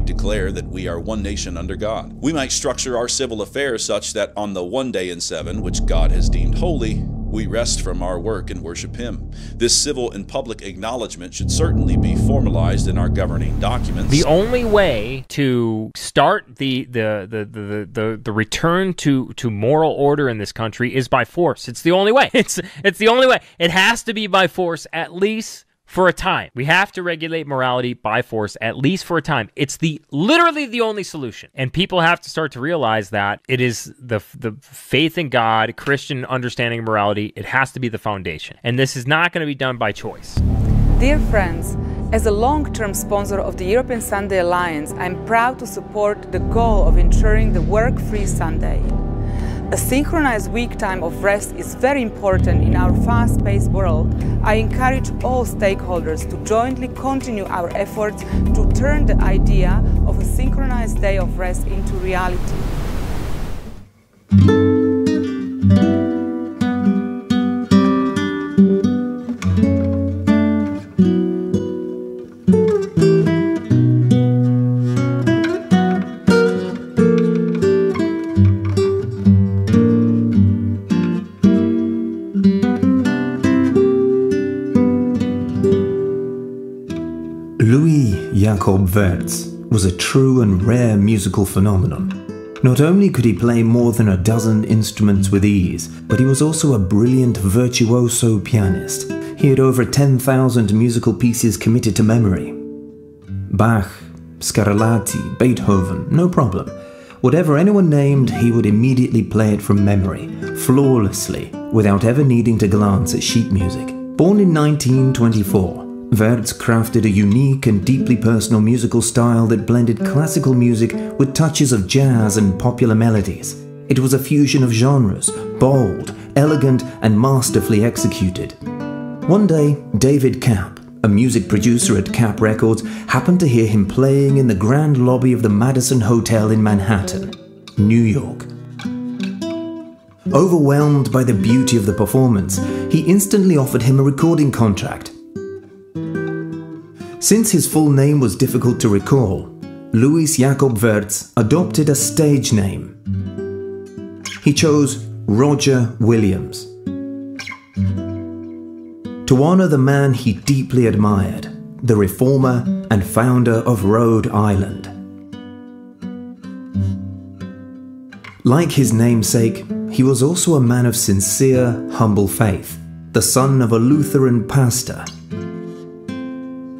might declare that we are one nation under God. We might structure our civil affairs such that on the one day in 7, which God has deemed holy, we rest from our work and worship Him. This civil and public acknowledgement should certainly be formalized in our governing documents. The only way to start the return to moral order in this country is by force. It's the only way. It's the only way. It has to be by force, at least for a time. We have to regulate morality by force, at least for a time. It's literally the only solution. And people have to start to realize that it is the faith in God, Christian understanding of morality, it has to be the foundation. And this is not going to be done by choice. Dear friends, as a long-term sponsor of the European Sunday Alliance, I'm proud to support the goal of ensuring the work-free Sunday. A synchronized week time of rest is very important in our fast-paced world. I encourage all stakeholders to jointly continue our efforts to turn the idea of a synchronized day of rest into reality. Jakob Wertz was a true and rare musical phenomenon. Not only could he play more than a dozen instruments with ease, but he was also a brilliant virtuoso pianist. He had over 10,000 musical pieces committed to memory. Bach, Scarlatti, Beethoven, no problem. Whatever anyone named, he would immediately play it from memory, flawlessly, without ever needing to glance at sheet music. Born in 1924, Wertz crafted a unique and deeply personal musical style that blended classical music with touches of jazz and popular melodies. It was a fusion of genres, bold, elegant, and masterfully executed. One day, David Kapp, a music producer at Kapp Records, happened to hear him playing in the grand lobby of the Madison Hotel in Manhattan, New York. Overwhelmed by the beauty of the performance, he instantly offered him a recording contract. Since his full name was difficult to recall, Louis Jakob Wertz adopted a stage name. He chose Roger Williams to honor the man he deeply admired, the reformer and founder of Rhode Island. Like his namesake, he was also a man of sincere, humble faith, the son of a Lutheran pastor.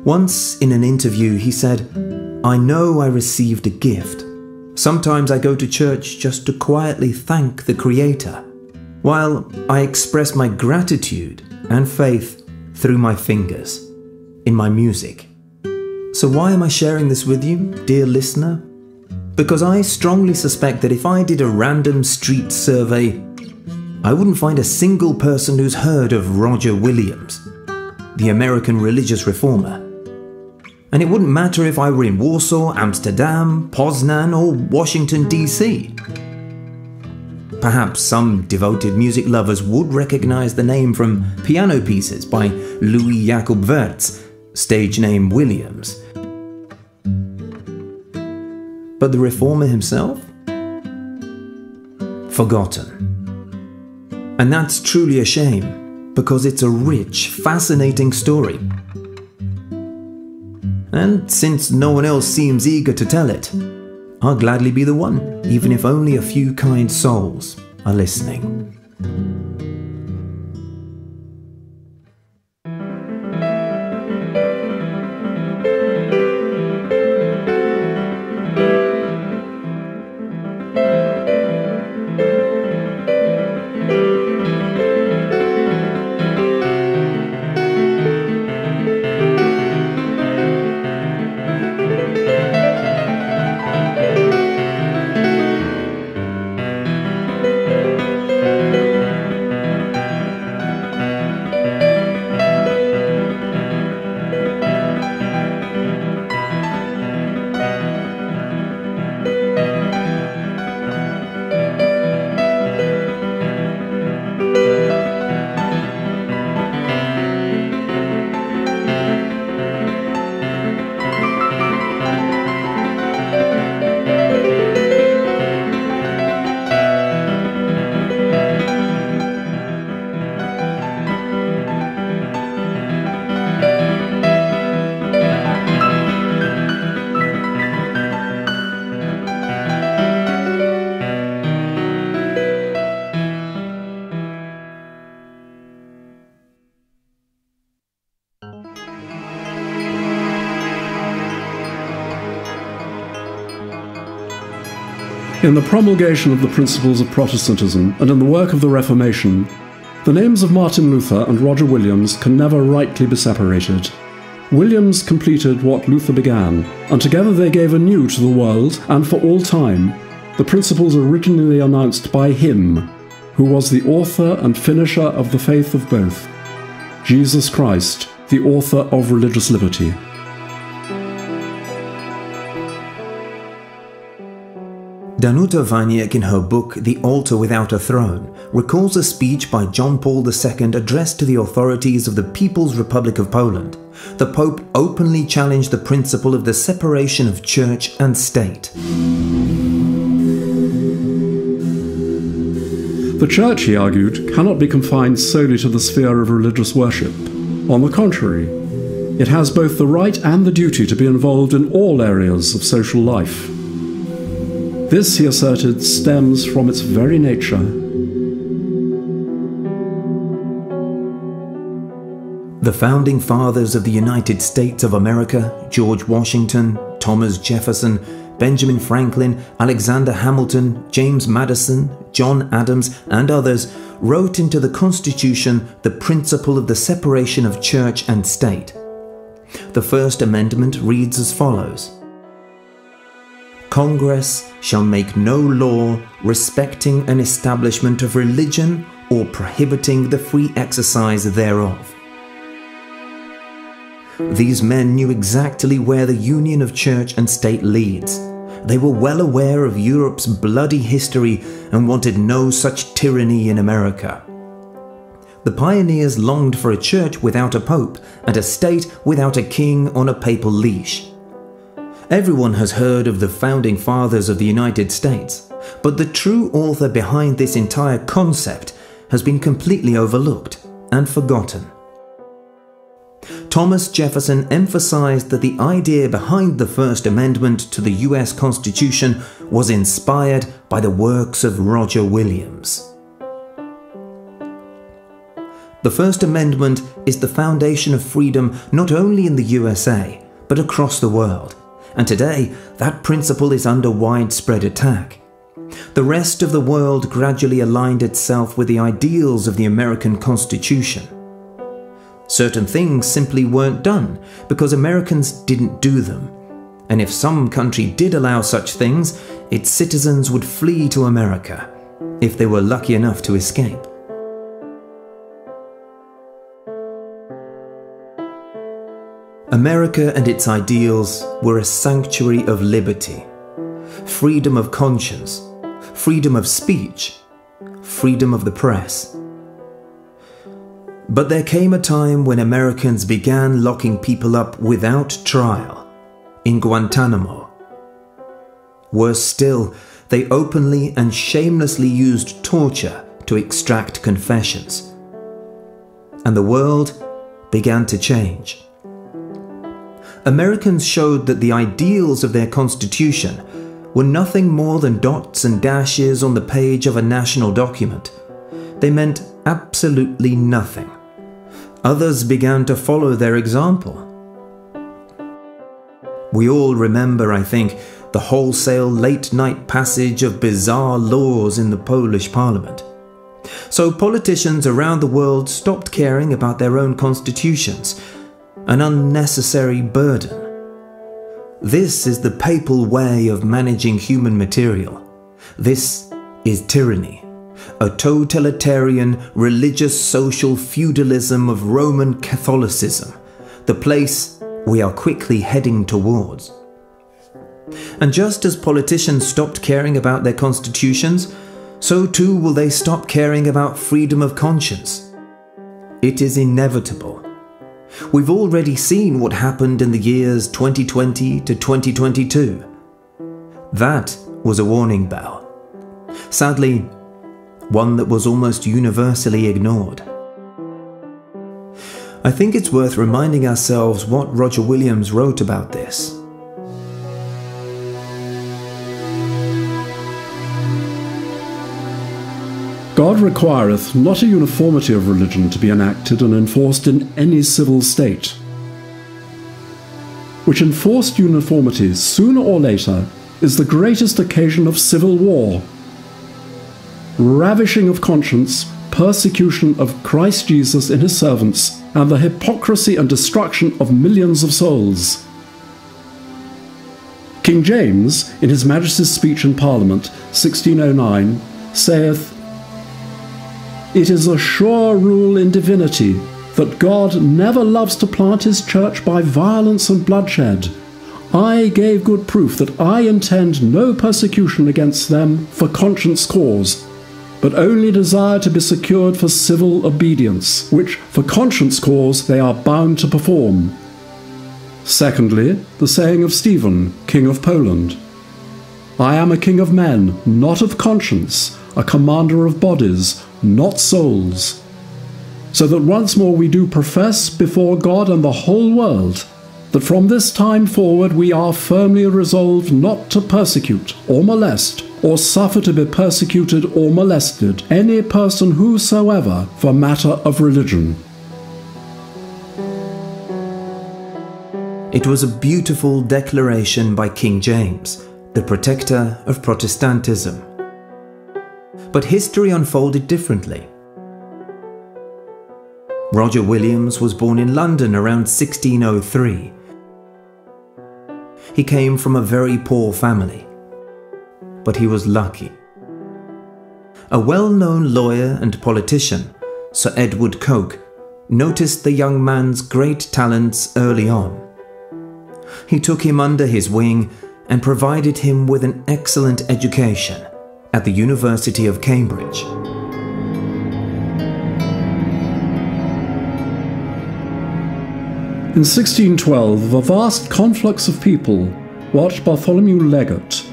Once in an interview he said, "I know I received a gift. Sometimes I go to church just to quietly thank the Creator, while I express my gratitude and faith through my fingers, in my music." So why am I sharing this with you, dear listener? Because I strongly suspect that if I did a random street survey, I wouldn't find a single person who's heard of Roger Williams, the American religious reformer. And it wouldn't matter if I were in Warsaw, Amsterdam, Poznan, or Washington, D.C. Perhaps some devoted music lovers would recognize the name from piano pieces by Louis Jakob Wertz, stage name Williams. But the reformer himself? Forgotten. And that's truly a shame, because it's a rich, fascinating story. And since no one else seems eager to tell it, I'll gladly be the one, even if only a few kind souls are listening. In the promulgation of the principles of Protestantism and in the work of the Reformation, the names of Martin Luther and Roger Williams can never rightly be separated. Williams completed what Luther began, and together they gave anew to the world, and for all time, the principles originally announced by him, who was the author and finisher of the faith of both, Jesus Christ, the author of religious liberty. Danuta Waniek, in her book The Altar Without a Throne, recalls a speech by John Paul II addressed to the authorities of the People's Republic of Poland. The Pope openly challenged the principle of the separation of church and state. The Church, he argued, cannot be confined solely to the sphere of religious worship. On the contrary, it has both the right and the duty to be involved in all areas of social life. This, he asserted, stems from its very nature. The founding fathers of the United States of America, George Washington, Thomas Jefferson, Benjamin Franklin, Alexander Hamilton, James Madison, John Adams, and others, wrote into the Constitution the principle of the separation of church and state. The First Amendment reads as follows: Congress shall make no law respecting an establishment of religion or prohibiting the free exercise thereof. These men knew exactly where the union of church and state leads. They were well aware of Europe's bloody history and wanted no such tyranny in America. The pioneers longed for a church without a pope and a state without a king on a papal leash. Everyone has heard of the founding fathers of the United States, but the true author behind this entire concept has been completely overlooked and forgotten. Thomas Jefferson emphasized that the idea behind the First Amendment to the US Constitution was inspired by the works of Roger Williams. The First Amendment is the foundation of freedom not only in the USA, but across the world. And today, that principle is under widespread attack. The rest of the world gradually aligned itself with the ideals of the American Constitution. Certain things simply weren't done because Americans didn't do them. And if some country did allow such things, its citizens would flee to America, if they were lucky enough to escape. America and its ideals were a sanctuary of liberty, freedom of conscience, freedom of speech, freedom of the press. But there came a time when Americans began locking people up without trial in Guantanamo. Worse still, they openly and shamelessly used torture to extract confessions. And the world began to change. Americans showed that the ideals of their Constitution were nothing more than dots and dashes on the page of a national document. They meant absolutely nothing. Others began to follow their example. We all remember, I think, the wholesale late-night passage of bizarre laws in the Polish parliament. So politicians around the world stopped caring about their own constitutions, an unnecessary burden. This is the papal way of managing human material. This is tyranny, a totalitarian religious social feudalism of Roman Catholicism, the place we are quickly heading towards. And just as politicians stopped caring about their constitutions, so too will they stop caring about freedom of conscience. It is inevitable. We've already seen what happened in the years 2020 to 2022. That was a warning bell. Sadly, one that was almost universally ignored. I think it's worth reminding ourselves what Roger Williams wrote about this. God requireth not a uniformity of religion to be enacted and enforced in any civil state, which enforced uniformities sooner or later is the greatest occasion of civil war. Ravishing of conscience, persecution of Christ Jesus in his servants, and the hypocrisy and destruction of millions of souls. King James, in his Majesty's speech in Parliament, 1609, saith, "It is a sure rule in divinity that God never loves to plant his church by violence and bloodshed. I gave good proof that I intend no persecution against them for conscience cause, but only desire to be secured for civil obedience, which for conscience cause they are bound to perform." Secondly, the saying of Stephen, King of Poland, "I am a king of men, not of conscience, a commander of bodies, not souls." So that once more we do profess before God and the whole world that from this time forward we are firmly resolved not to persecute or molest or suffer to be persecuted or molested any person whosoever for matter of religion. It was a beautiful declaration by King James, the protector of Protestantism. But history unfolded differently. Roger Williams was born in London around 1603. He came from a very poor family, but he was lucky. A well-known lawyer and politician, Sir Edward Coke, noticed the young man's great talents early on. He took him under his wing and provided him with an excellent education at the University of Cambridge. In 1612, a vast conflux of people watched Bartholomew Leggett,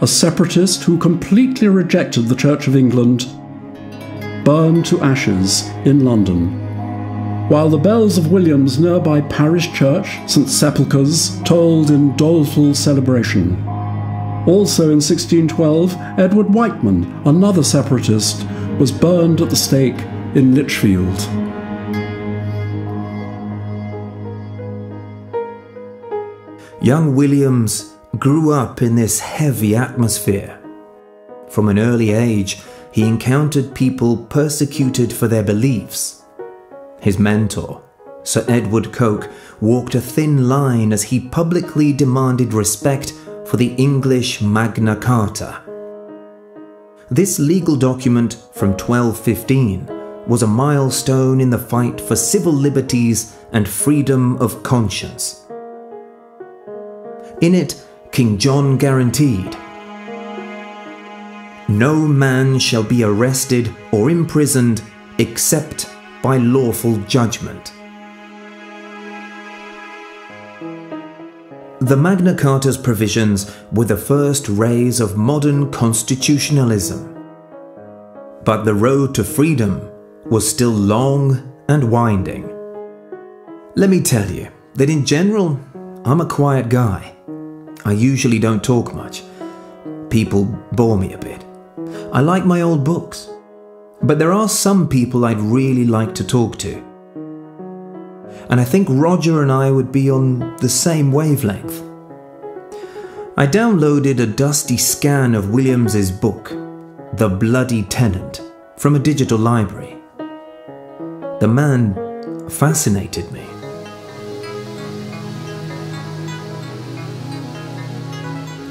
a separatist who completely rejected the Church of England, burn to ashes in London, while the bells of William's nearby parish church, St Sepulchre's, tolled in doleful celebration. Also in 1612, Edward Whiteman, another separatist, was burned at the stake in Lichfield. Young Williams grew up in this heavy atmosphere. From an early age, he encountered people persecuted for their beliefs. His mentor, Sir Edward Coke, walked a thin line as he publicly demanded respect for the English Magna Carta. This legal document from 1215 was a milestone in the fight for civil liberties and freedom of conscience. In it, King John guaranteed, "No man shall be arrested or imprisoned except by lawful judgment." The Magna Carta's provisions were the first rays of modern constitutionalism. But the road to freedom was still long and winding. Let me tell you that in general, I'm a quiet guy. I usually don't talk much. People bore me a bit. I like my old books. But there are some people I'd really like to talk to. And I think Roger and I would be on the same wavelength. I downloaded a dusty scan of Williams's book, The Bloody Tenant, from a digital library. The man fascinated me.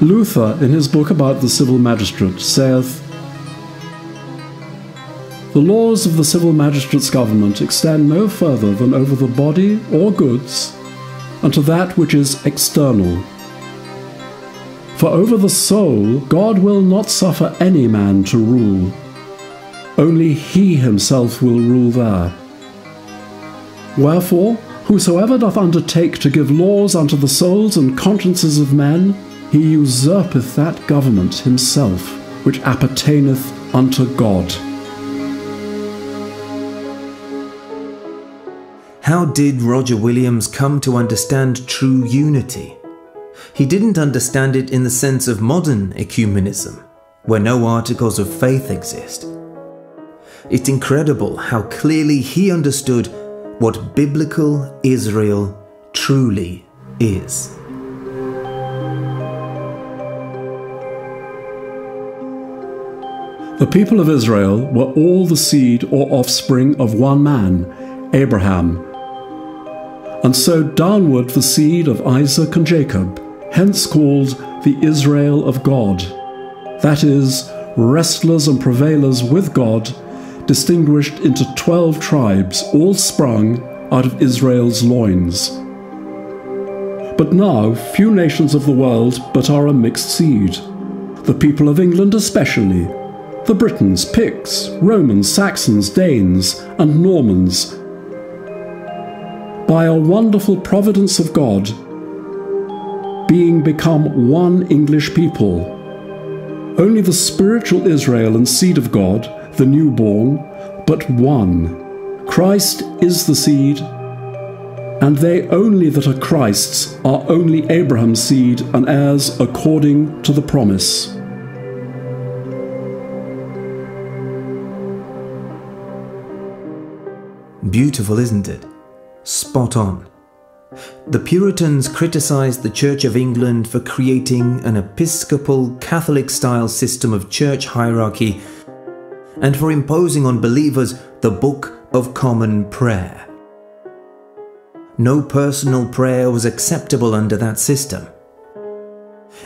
Luther, in his book about the civil magistrate, saith, "The laws of the civil magistrate's government extend no further than over the body or goods, and to that which is external. For over the soul God will not suffer any man to rule. Only he himself will rule there. Wherefore, whosoever doth undertake to give laws unto the souls and consciences of men, he usurpeth that government himself, which appertaineth unto God." How did Roger Williams come to understand true unity? He didn't understand it in the sense of modern ecumenism, where no articles of faith exist. It's incredible how clearly he understood what biblical Israel truly is. The people of Israel were all the seed or offspring of one man, Abraham, and so downward the seed of Isaac and Jacob, hence called the Israel of God, that is, wrestlers and prevailers with God, distinguished into 12 tribes, all sprung out of Israel's loins. But now few nations of the world but are a mixed seed, the people of England especially, the Britons, Picts, Romans, Saxons, Danes, and Normans. By a wonderful providence of God, being become one English people, only the spiritual Israel and seed of God, the newborn, but one. Christ is the seed, and they only that are Christ's are only Abraham's seed and heirs according to the promise. Beautiful, isn't it? Spot on. The Puritans criticised the Church of England for creating an Episcopal Catholic-style system of church hierarchy and for imposing on believers the Book of Common Prayer. No personal prayer was acceptable under that system.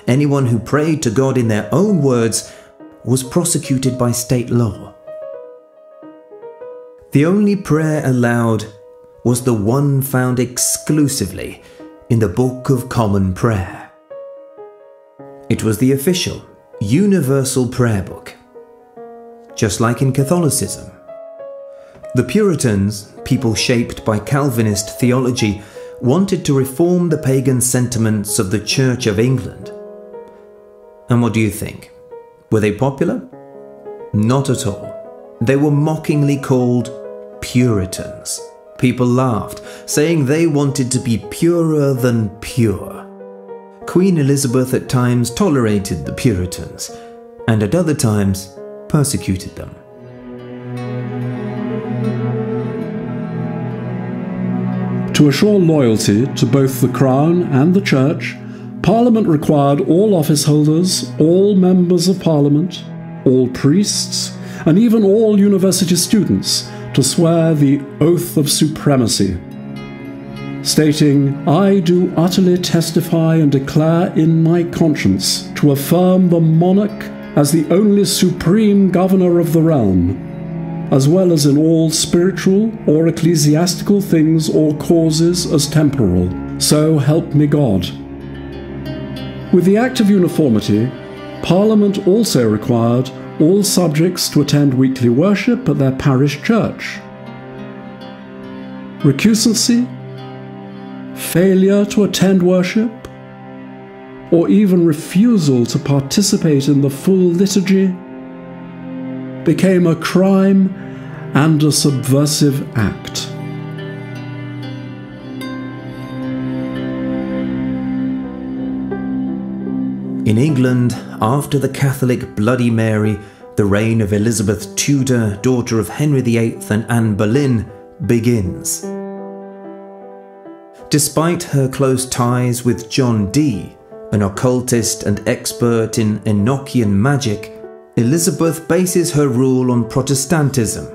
Anyone who prayed to God in their own words was prosecuted by state law. The only prayer allowed was the one found exclusively in the Book of Common Prayer. It was the official, universal prayer book, just like in Catholicism. The Puritans, people shaped by Calvinist theology, wanted to reform the pagan sentiments of the Church of England. And what do you think? Were they popular? Not at all. They were mockingly called Puritans. People laughed, saying they wanted to be purer than pure. Queen Elizabeth at times tolerated the Puritans, and at other times persecuted them. To assure loyalty to both the Crown and the Church, Parliament required all office holders, all members of Parliament, all priests, and even all university students to swear the Oath of Supremacy, stating, "I do utterly testify and declare in my conscience to affirm the monarch as the only supreme governor of the realm, as well as in all spiritual or ecclesiastical things or causes as temporal, so help me God." With the Act of Uniformity, Parliament also required all subjects to attend weekly worship at their parish church. Recusancy, failure to attend worship, or even refusal to participate in the full liturgy became a crime and a subversive act. In England, after the Catholic Bloody Mary, the reign of Elizabeth Tudor, daughter of Henry VIII and Anne Boleyn, begins. Despite her close ties with John Dee, an occultist and expert in Enochian magic, Elizabeth bases her rule on Protestantism.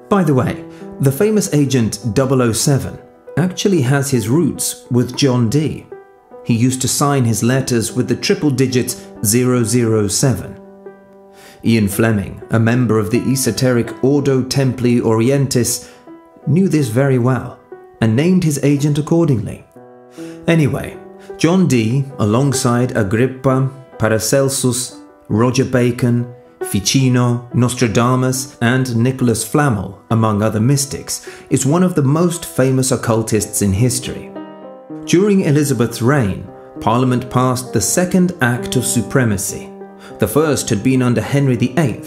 By the way, the famous agent 007 actually has his roots with John Dee. He used to sign his letters with the triple digits 007. Ian Fleming, a member of the esoteric Ordo Templi Orientis, knew this very well and named his agent accordingly. Anyway, John Dee, alongside Agrippa, Paracelsus, Roger Bacon, Ficino, Nostradamus, and Nicholas Flamel, among other mystics, is one of the most famous occultists in history. During Elizabeth's reign, Parliament passed the Second Act of Supremacy. The first had been under Henry VIII.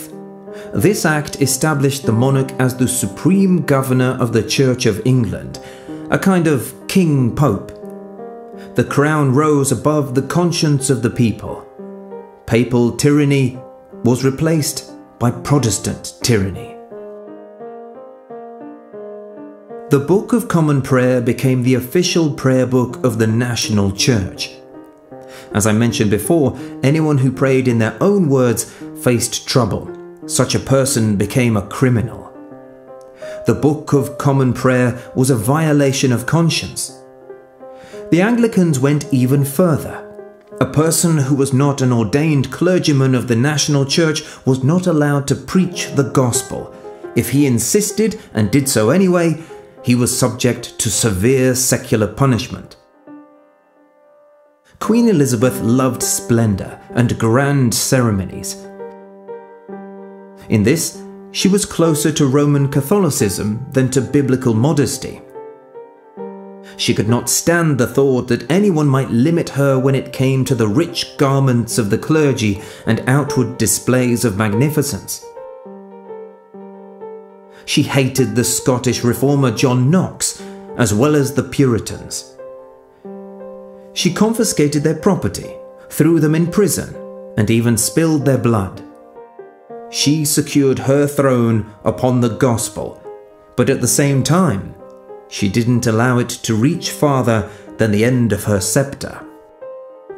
This act established the monarch as the supreme governor of the Church of England, a kind of king pope. The crown rose above the conscience of the people. Papal tyranny was replaced by Protestant tyranny. The Book of Common Prayer became the official prayer book of the national church. As I mentioned before, anyone who prayed in their own words faced trouble, such a person became a criminal. The Book of Common Prayer was a violation of conscience. The Anglicans went even further. A person who was not an ordained clergyman of the national church was not allowed to preach the gospel. If he insisted and did so anyway, he was subject to severe secular punishment. Queen Elizabeth loved splendour and grand ceremonies. In this, she was closer to Roman Catholicism than to biblical modesty. She could not stand the thought that anyone might limit her when it came to the rich garments of the clergy and outward displays of magnificence. She hated the Scottish reformer John Knox, as well as the Puritans. She confiscated their property, threw them in prison, and even spilled their blood. She secured her throne upon the gospel, but at the same time, she didn't allow it to reach farther than the end of her sceptre.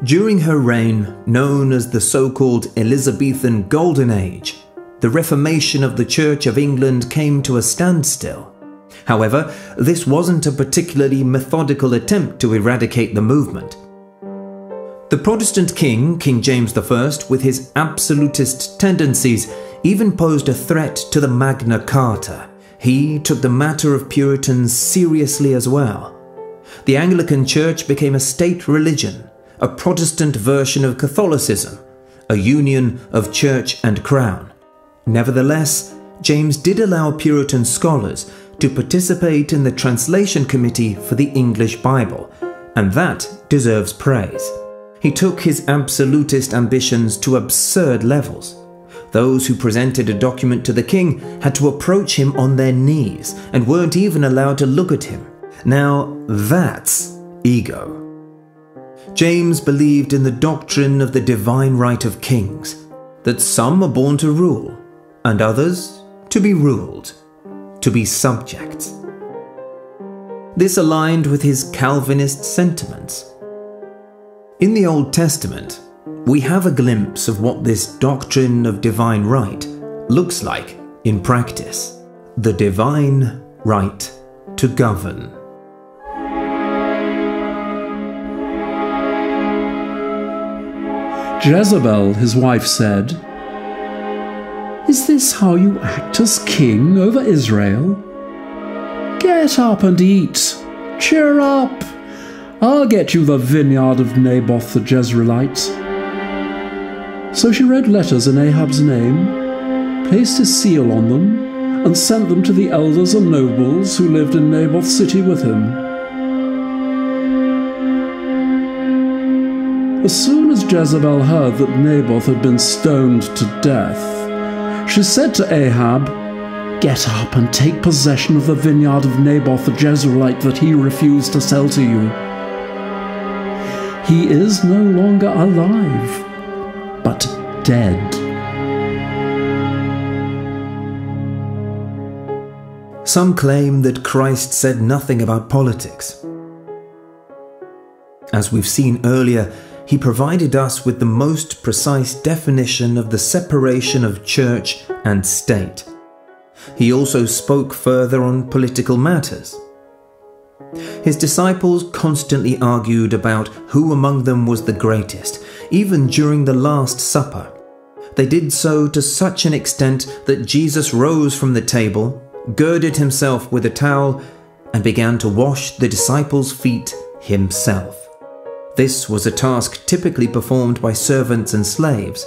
During her reign, known as the so-called Elizabethan Golden Age, the Reformation of the Church of England came to a standstill. However, this wasn't a particularly methodical attempt to eradicate the movement. The Protestant king, King James I, with his absolutist tendencies, even posed a threat to the Magna Carta. He took the matter of Puritans seriously as well. The Anglican Church became a state religion, a Protestant version of Catholicism, a union of church and crown. Nevertheless, James did allow Puritan scholars to participate in the translation committee for the English Bible, and that deserves praise. He took his absolutist ambitions to absurd levels. Those who presented a document to the king had to approach him on their knees and weren't even allowed to look at him. Now that's ego. James believed in the doctrine of the divine right of kings, that some are born to rule and others to be ruled, to be subjects. This aligned with his Calvinist sentiments. In the Old Testament, we have a glimpse of what this doctrine of divine right looks like in practice. The divine right to govern. Jezebel, his wife, said, "Is this how you act as king over Israel? Get up and eat. Cheer up. I'll get you the vineyard of Naboth the Jezreelite." So she wrote letters in Ahab's name, placed his seal on them, and sent them to the elders and nobles who lived in Naboth's city with him. As soon as Jezebel heard that Naboth had been stoned to death, she said to Ahab, "Get up and take possession of the vineyard of Naboth the Jezreelite that he refused to sell to you. He is no longer alive, but dead." Some claim that Christ said nothing about politics. As we've seen earlier, he provided us with the most precise definition of the separation of church and state. He also spoke further on political matters. His disciples constantly argued about who among them was the greatest, even during the Last Supper. They did so to such an extent that Jesus rose from the table, girded himself with a towel, and began to wash the disciples' feet himself. This was a task typically performed by servants and slaves.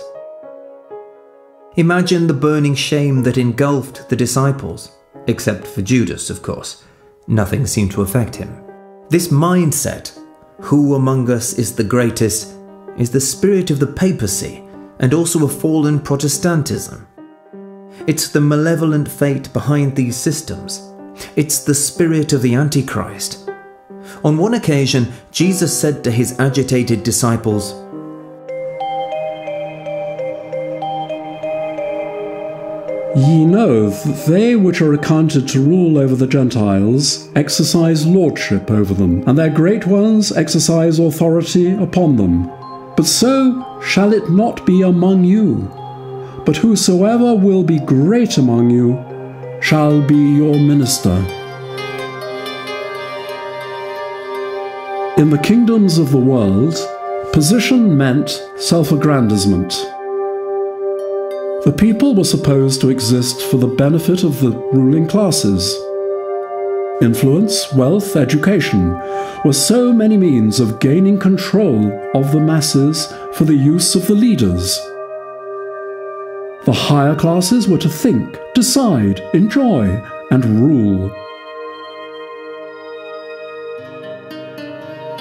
Imagine the burning shame that engulfed the disciples, except for Judas, of course. Nothing seemed to affect him. This mindset, who among us is the greatest, is the spirit of the papacy and also a fallen Protestantism. It's the malevolent fate behind these systems. It's the spirit of the Antichrist. On one occasion, Jesus said to his agitated disciples, "Ye know that they which are accounted to rule over the Gentiles exercise lordship over them, and their great ones exercise authority upon them. But so shall it not be among you. but whosoever will be great among you shall be your minister. In the kingdoms of the world, position meant self-aggrandizement. The people were supposed to exist for the benefit of the ruling classes. Influence, wealth, education were so many means of gaining control of the masses for the use of the leaders. The higher classes were to think, decide, enjoy, and rule.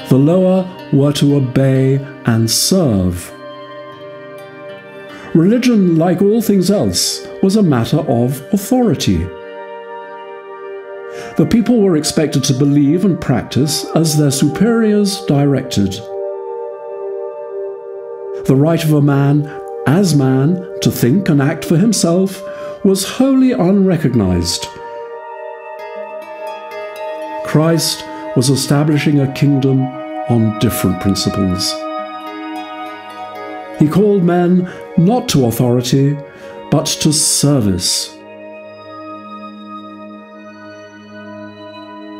The lower were to obey and serve. Religion, like all things else, was a matter of authority. The people were expected to believe and practice as their superiors directed. The right of a man, as man, to think and act for himself was wholly unrecognized. Christ was establishing a kingdom on different principles. He called men not to authority, but to service.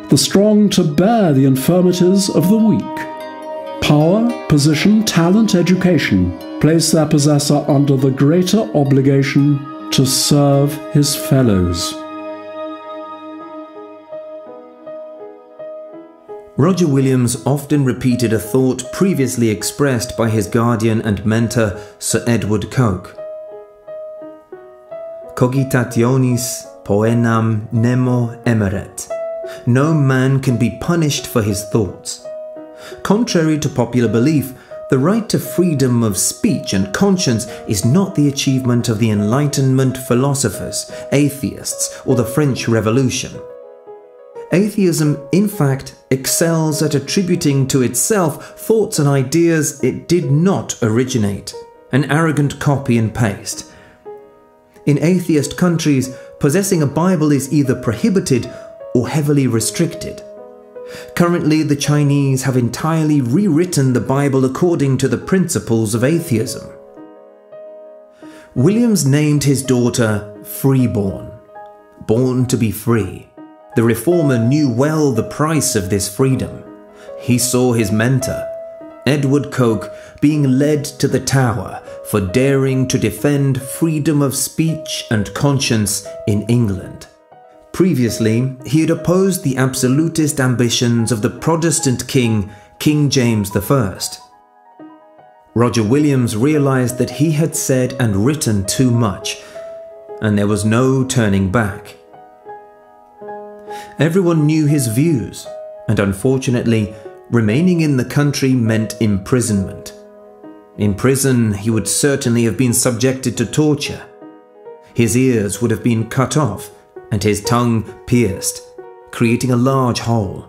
The strong to bear the infirmities of the weak. Power, position, talent, education place their possessor under the greater obligation to serve his fellows. Roger Williams often repeated a thought previously expressed by his guardian and mentor, Sir Edward Coke. Cogitationis poenam nemo emeret. No man can be punished for his thoughts. Contrary to popular belief, the right to freedom of speech and conscience is not the achievement of the Enlightenment philosophers, atheists, or the French Revolution. Atheism, in fact, excels at attributing to itself thoughts and ideas it did not originate, an arrogant copy and paste. In atheist countries, possessing a Bible is either prohibited or heavily restricted. Currently, the Chinese have entirely rewritten the Bible according to the principles of atheism. Williams named his daughter Freeborn, born to be free. The reformer knew well the price of this freedom. He saw his mentor, Edward Coke, being led to the Tower for daring to defend freedom of speech and conscience in England. Previously, he had opposed the absolutist ambitions of the Protestant king, King James I. Roger Williams realized that he had said and written too much, and there was no turning back. Everyone knew his views, and unfortunately, remaining in the country meant imprisonment. In prison, he would certainly have been subjected to torture. His ears would have been cut off, and his tongue pierced, creating a large hole.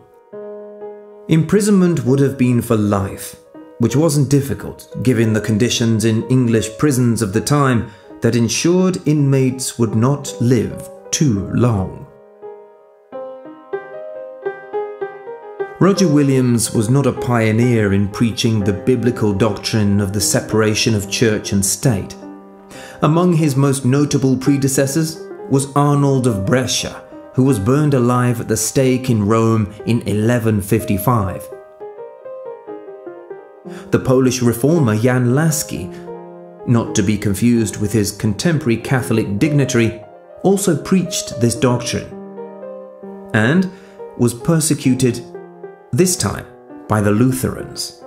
Imprisonment would have been for life, which wasn't difficult given the conditions in English prisons of the time that ensured inmates would not live too long. Roger Williams was not a pioneer in preaching the biblical doctrine of the separation of church and state. Among his most notable predecessors was Arnold of Brescia, who was burned alive at the stake in Rome in 1155. The Polish reformer Jan Laski, not to be confused with his contemporary Catholic dignitary, also preached this doctrine and was persecuted, this time by the Lutherans.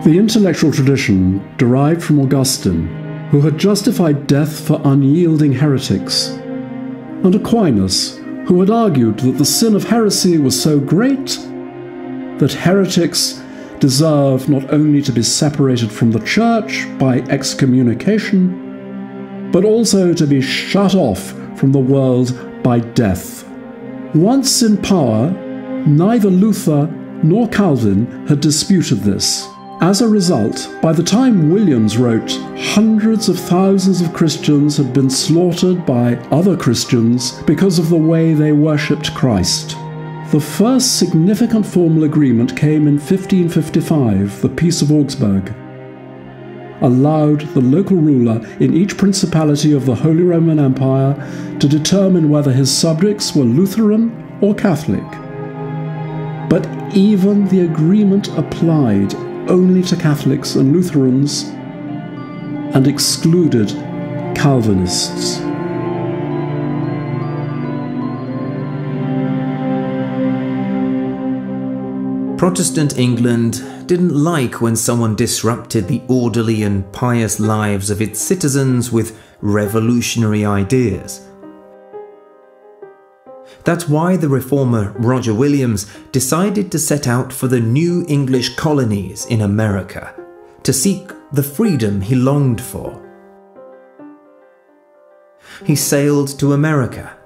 The intellectual tradition derived from Augustine, who had justified death for unyielding heretics, and Aquinas, who had argued that the sin of heresy was so great that heretics deserve not only to be separated from the church by excommunication, but also to be shut off from the world by death. Once in power, neither Luther nor Calvin had disputed this. As a result, by the time Williams wrote, hundreds of thousands of Christians had been slaughtered by other Christians because of the way they worshipped Christ. The first significant formal agreement came in 1555, the Peace of Augsburg, allowed the local ruler in each principality of the Holy Roman Empire to determine whether his subjects were Lutheran or Catholic. But even the agreement applied only to Catholics and Lutherans and excluded Calvinists. Protestant England didn't like when someone disrupted the orderly and pious lives of its citizens with revolutionary ideas. That's why the reformer Roger Williams decided to set out for the new English colonies in America, to seek the freedom he longed for. He sailed to America,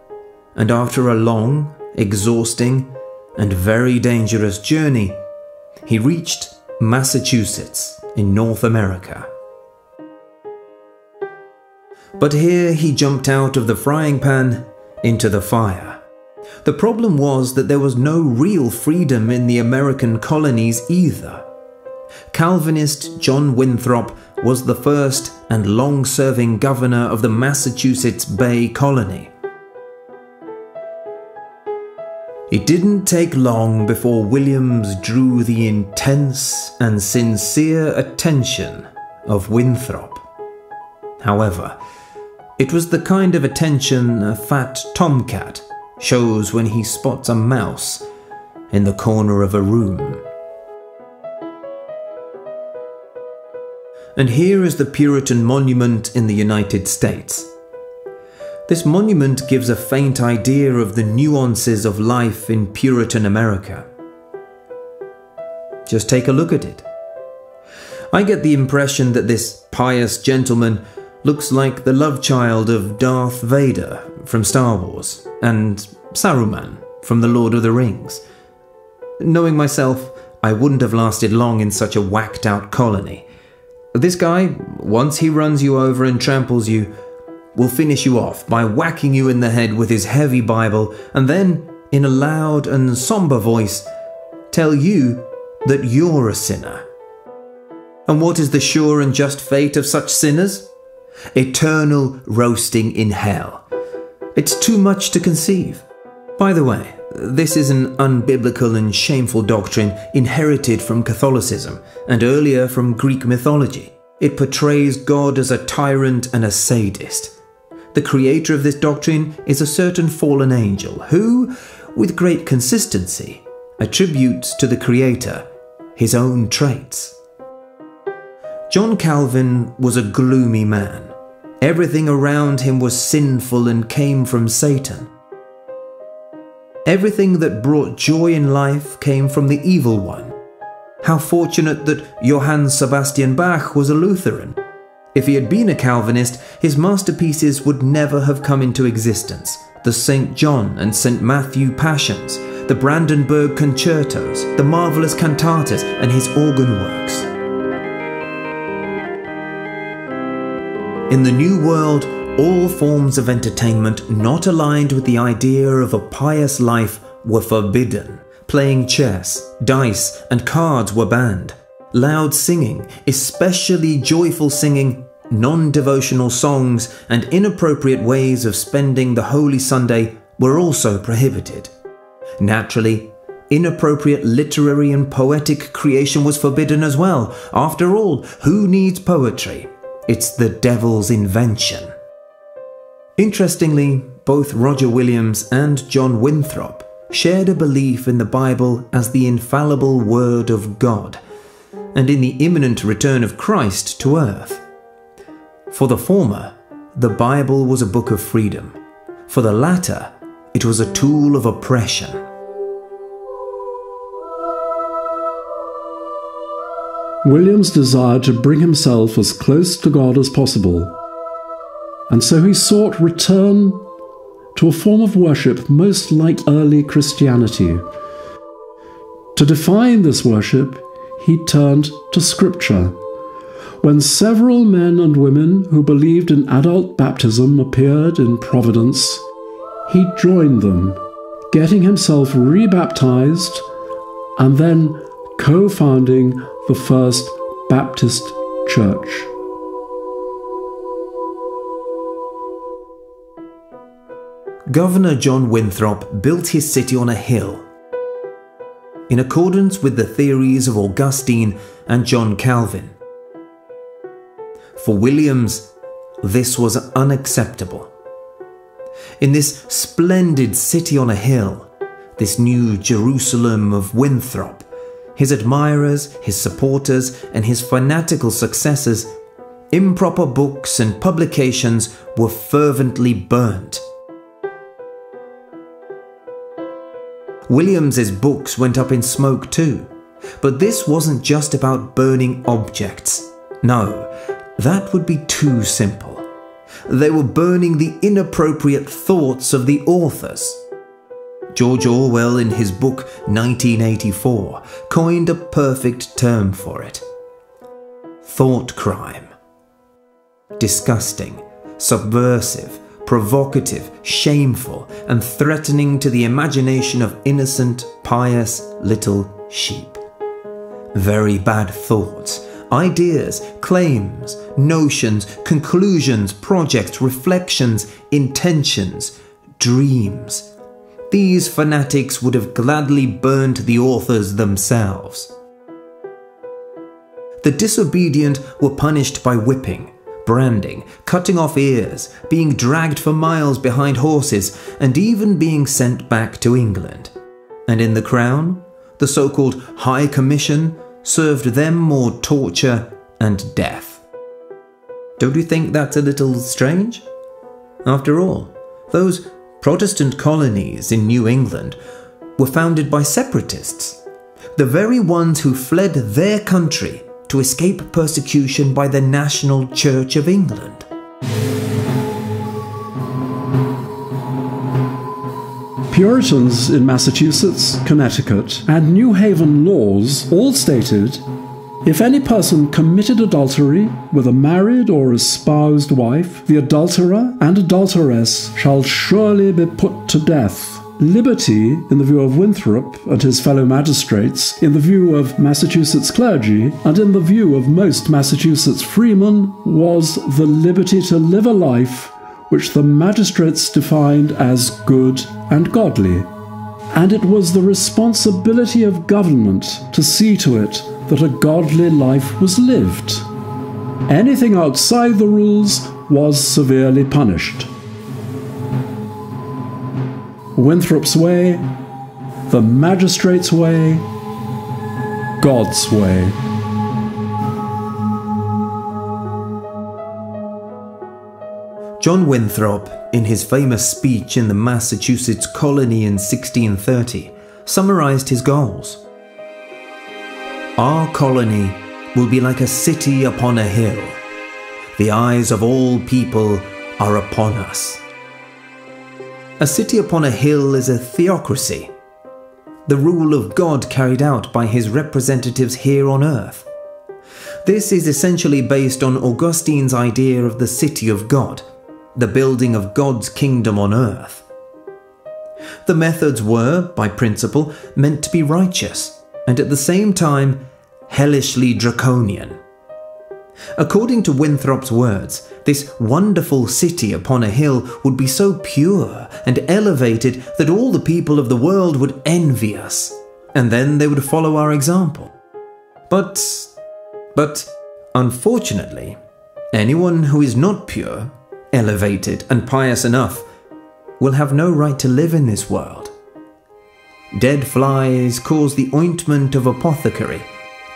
and after a long, exhausting, and very dangerous journey, he reached Massachusetts in North America. But here he jumped out of the frying pan into the fire. The problem was that there was no real freedom in the American colonies either. Calvinist John Winthrop was the first and long-serving governor of the Massachusetts Bay Colony. It didn't take long before Williams drew the intense and sincere attention of Winthrop. However, it was the kind of attention a fat tomcat shows when he spots a mouse in the corner of a room. And here is the Puritan Monument in the United States. This monument gives a faint idea of the nuances of life in Puritan America. Just take a look at it. I get the impression that this pious gentleman looks like the love child of Darth Vader from Star Wars and Saruman from The Lord of the Rings. Knowing myself, I wouldn't have lasted long in such a whacked-out colony. This guy, once he runs you over and tramples you, will finish you off by whacking you in the head with his heavy Bible and then, in a loud and somber voice, tell you that you're a sinner. And what is the sure and just fate of such sinners? Eternal roasting in hell. It's too much to conceive. By the way, this is an unbiblical and shameful doctrine inherited from Catholicism and earlier from Greek mythology. It portrays God as a tyrant and a sadist. The creator of this doctrine is a certain fallen angel who, with great consistency, attributes to the creator his own traits. John Calvin was a gloomy man. Everything around him was sinful and came from Satan. Everything that brought joy in life came from the evil one. How fortunate that Johann Sebastian Bach was a Lutheran. If he had been a Calvinist, his masterpieces would never have come into existence. The St. John and St. Matthew Passions, the Brandenburg Concertos, the marvelous cantatas, and his organ works. In the New World, all forms of entertainment not aligned with the idea of a pious life were forbidden. Playing chess, dice, and cards were banned. Loud singing, especially joyful singing, non-devotional songs, and inappropriate ways of spending the Holy Sunday were also prohibited. Naturally, inappropriate literary and poetic creation was forbidden as well. After all, who needs poetry? It's the devil's invention. Interestingly, both Roger Williams and John Winthrop shared a belief in the Bible as the infallible Word of God, and in the imminent return of Christ to earth. For the former, the Bible was a book of freedom. For the latter, it was a tool of oppression. Williams desired to bring himself as close to God as possible, and so he sought return to a form of worship most like early Christianity. To define this worship, he turned to Scripture. When several men and women who believed in adult baptism appeared in Providence, he joined them getting himself rebaptized, and then co-founding the First Baptist Church. Governor John Winthrop built his city on a hill, in accordance with the theories of Augustine and John Calvin. For Williams, this was unacceptable. In this splendid city on a hill, this new Jerusalem of Winthrop, his admirers, his supporters, and his fanatical successors, improper books and publications were fervently burnt. Williams's books went up in smoke too, but this wasn't just about burning objects. No, that would be too simple. They were burning the inappropriate thoughts of the authors. George Orwell, in his book 1984, coined a perfect term for it. Thought crime. Disgusting, subversive, provocative, shameful, and threatening to the imagination of innocent, pious little sheep. Very bad thoughts, ideas, claims, notions, conclusions, projects, reflections, intentions, dreams. These fanatics would have gladly burnt the authors themselves. The disobedient were punished by whipping, branding, cutting off ears, being dragged for miles behind horses, and even being sent back to England. And in the Crown, the so-called High Commission served them more torture and death. Don't you think that's a little strange? After all, those Protestant colonies in New England were founded by separatists, the very ones who fled their country to escape persecution by the National Church of England. Puritans in Massachusetts, Connecticut, and New Haven laws all stated, if any person committed adultery with a married or espoused wife, the adulterer and adulteress shall surely be put to death. Liberty, in the view of Winthrop and his fellow magistrates, in the view of Massachusetts clergy, and in the view of most Massachusetts freemen, was the liberty to live a life which the magistrates defined as good and godly. And it was the responsibility of government to see to it that a godly life was lived. Anything outside the rules was severely punished. Winthrop's way, the magistrate's way, God's way. John Winthrop, in his famous speech in the Massachusetts colony in 1630, summarized his goals. Our colony will be like a city upon a hill. The eyes of all people are upon us. A city upon a hill is a theocracy, the rule of God carried out by his representatives here on earth. This is essentially based on Augustine's idea of the city of God, the building of God's kingdom on earth. The methods were, by principle, meant to be righteous, and at the same time, hellishly draconian. According to Winthrop's words, this wonderful city upon a hill would be so pure and elevated that all the people of the world would envy us, and then they would follow our example. But, unfortunately, anyone who is not pure, elevated, and pious enough will have no right to live in this world. Dead flies cause the ointment of apothecary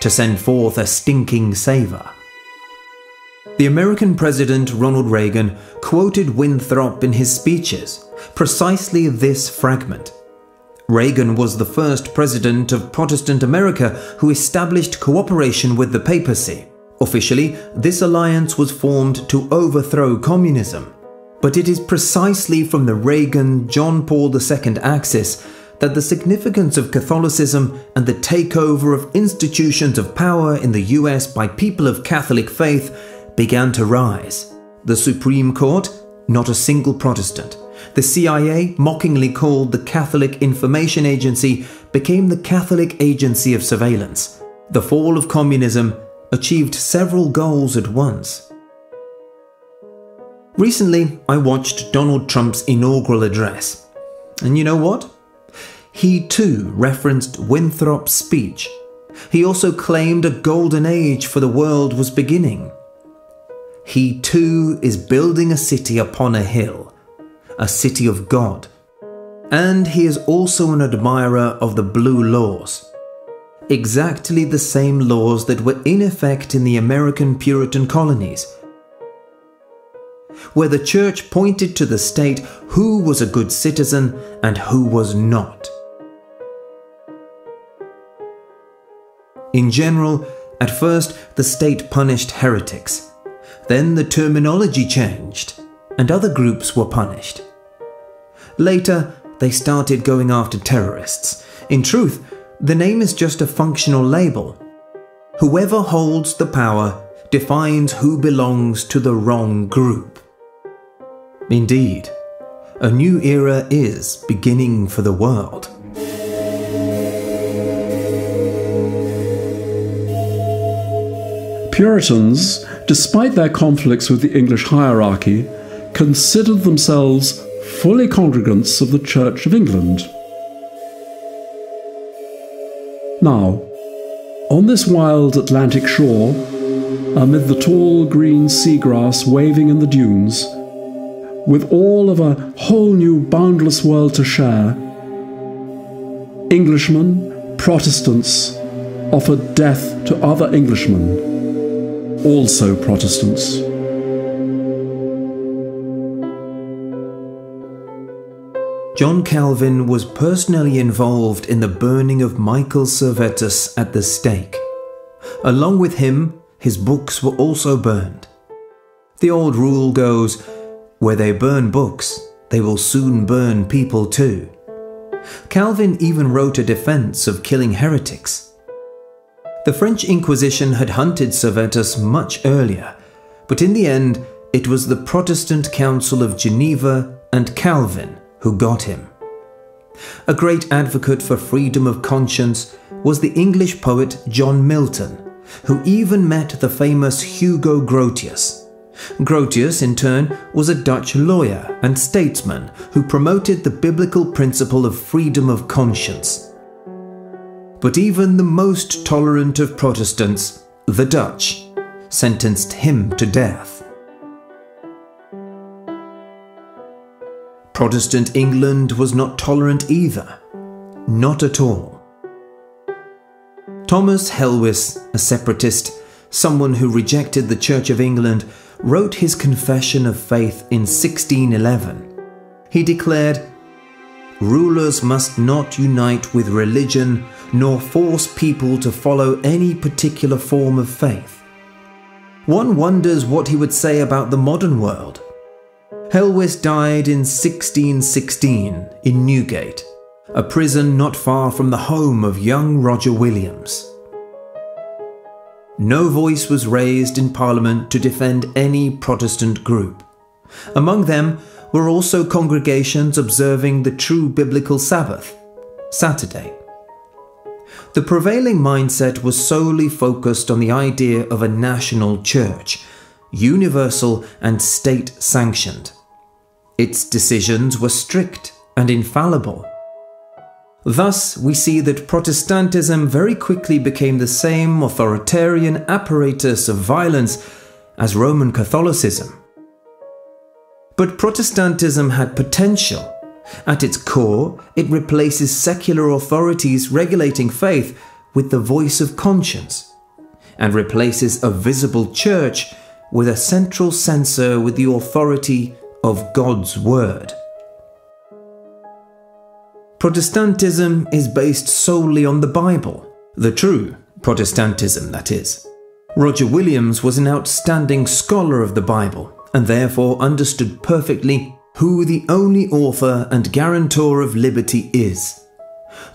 to send forth a stinking savour. The American President Ronald Reagan quoted Winthrop in his speeches, precisely this fragment. Reagan was the first president of Protestant America who established cooperation with the papacy. Officially, this alliance was formed to overthrow communism. But it is precisely from the Reagan-John Paul II axis that the significance of Catholicism and the takeover of institutions of power in the US by people of Catholic faith began to rise. The Supreme Court, not a single Protestant. The CIA, mockingly called the Catholic Information Agency, became the Catholic Agency of Surveillance. The fall of communism achieved several goals at once. Recently, I watched Donald Trump's inaugural address. And you know what? He too referenced Winthrop's speech. He also claimed a golden age for the world was beginning. He too is building a city upon a hill, a city of God. And he is also an admirer of the blue laws. Exactly the same laws that were in effect in the American Puritan colonies, where the church pointed to the state who was a good citizen and who was not. In general, at first the state punished heretics. Then the terminology changed, and other groups were punished. Later, they started going after terrorists. In truth, the name is just a functional label. Whoever holds the power defines who belongs to the wrong group. Indeed, a new era is beginning for the world. Puritans, despite their conflicts with the English hierarchy, considered themselves fully congregants of the Church of England. Now, on this wild Atlantic shore, amid the tall green seagrass waving in the dunes, with all of a whole new boundless world to share, Englishmen, Protestants, offered death to other Englishmen, also Protestants. John Calvin was personally involved in the burning of Michael Servetus at the stake. Along with him, his books were also burned. The old rule goes, where they burn books, they will soon burn people too. Calvin even wrote a defense of killing heretics. The French Inquisition had hunted Servetus much earlier, but in the end, it was the Protestant Council of Geneva and Calvin who got him. A great advocate for freedom of conscience was the English poet John Milton, who even met the famous Hugo Grotius. Grotius, in turn, was a Dutch lawyer and statesman who promoted the biblical principle of freedom of conscience. But even the most tolerant of Protestants, the Dutch, sentenced him to death. Protestant England was not tolerant either. Not at all. Thomas Helwys, a separatist, someone who rejected the Church of England, wrote his Confession of Faith in 1611. He declared, "Rulers must not unite with religion nor force people to follow any particular form of faith." One wonders what he would say about the modern world. Helwys died in 1616 in Newgate, a prison not far from the home of young Roger Williams. No voice was raised in Parliament to defend any Protestant group. Among them were also congregations observing the true biblical Sabbath, Saturday. The prevailing mindset was solely focused on the idea of a national church, universal and state-sanctioned. Its decisions were strict and infallible. Thus, we see that Protestantism very quickly became the same authoritarian apparatus of violence as Roman Catholicism. But Protestantism had potential. At its core, it replaces secular authorities regulating faith with the voice of conscience, and replaces a visible church with a central censor with the authority of God's Word. Protestantism is based solely on the Bible, the true Protestantism, that is. Roger Williams was an outstanding scholar of the Bible, and therefore understood perfectly who the only author and guarantor of liberty is.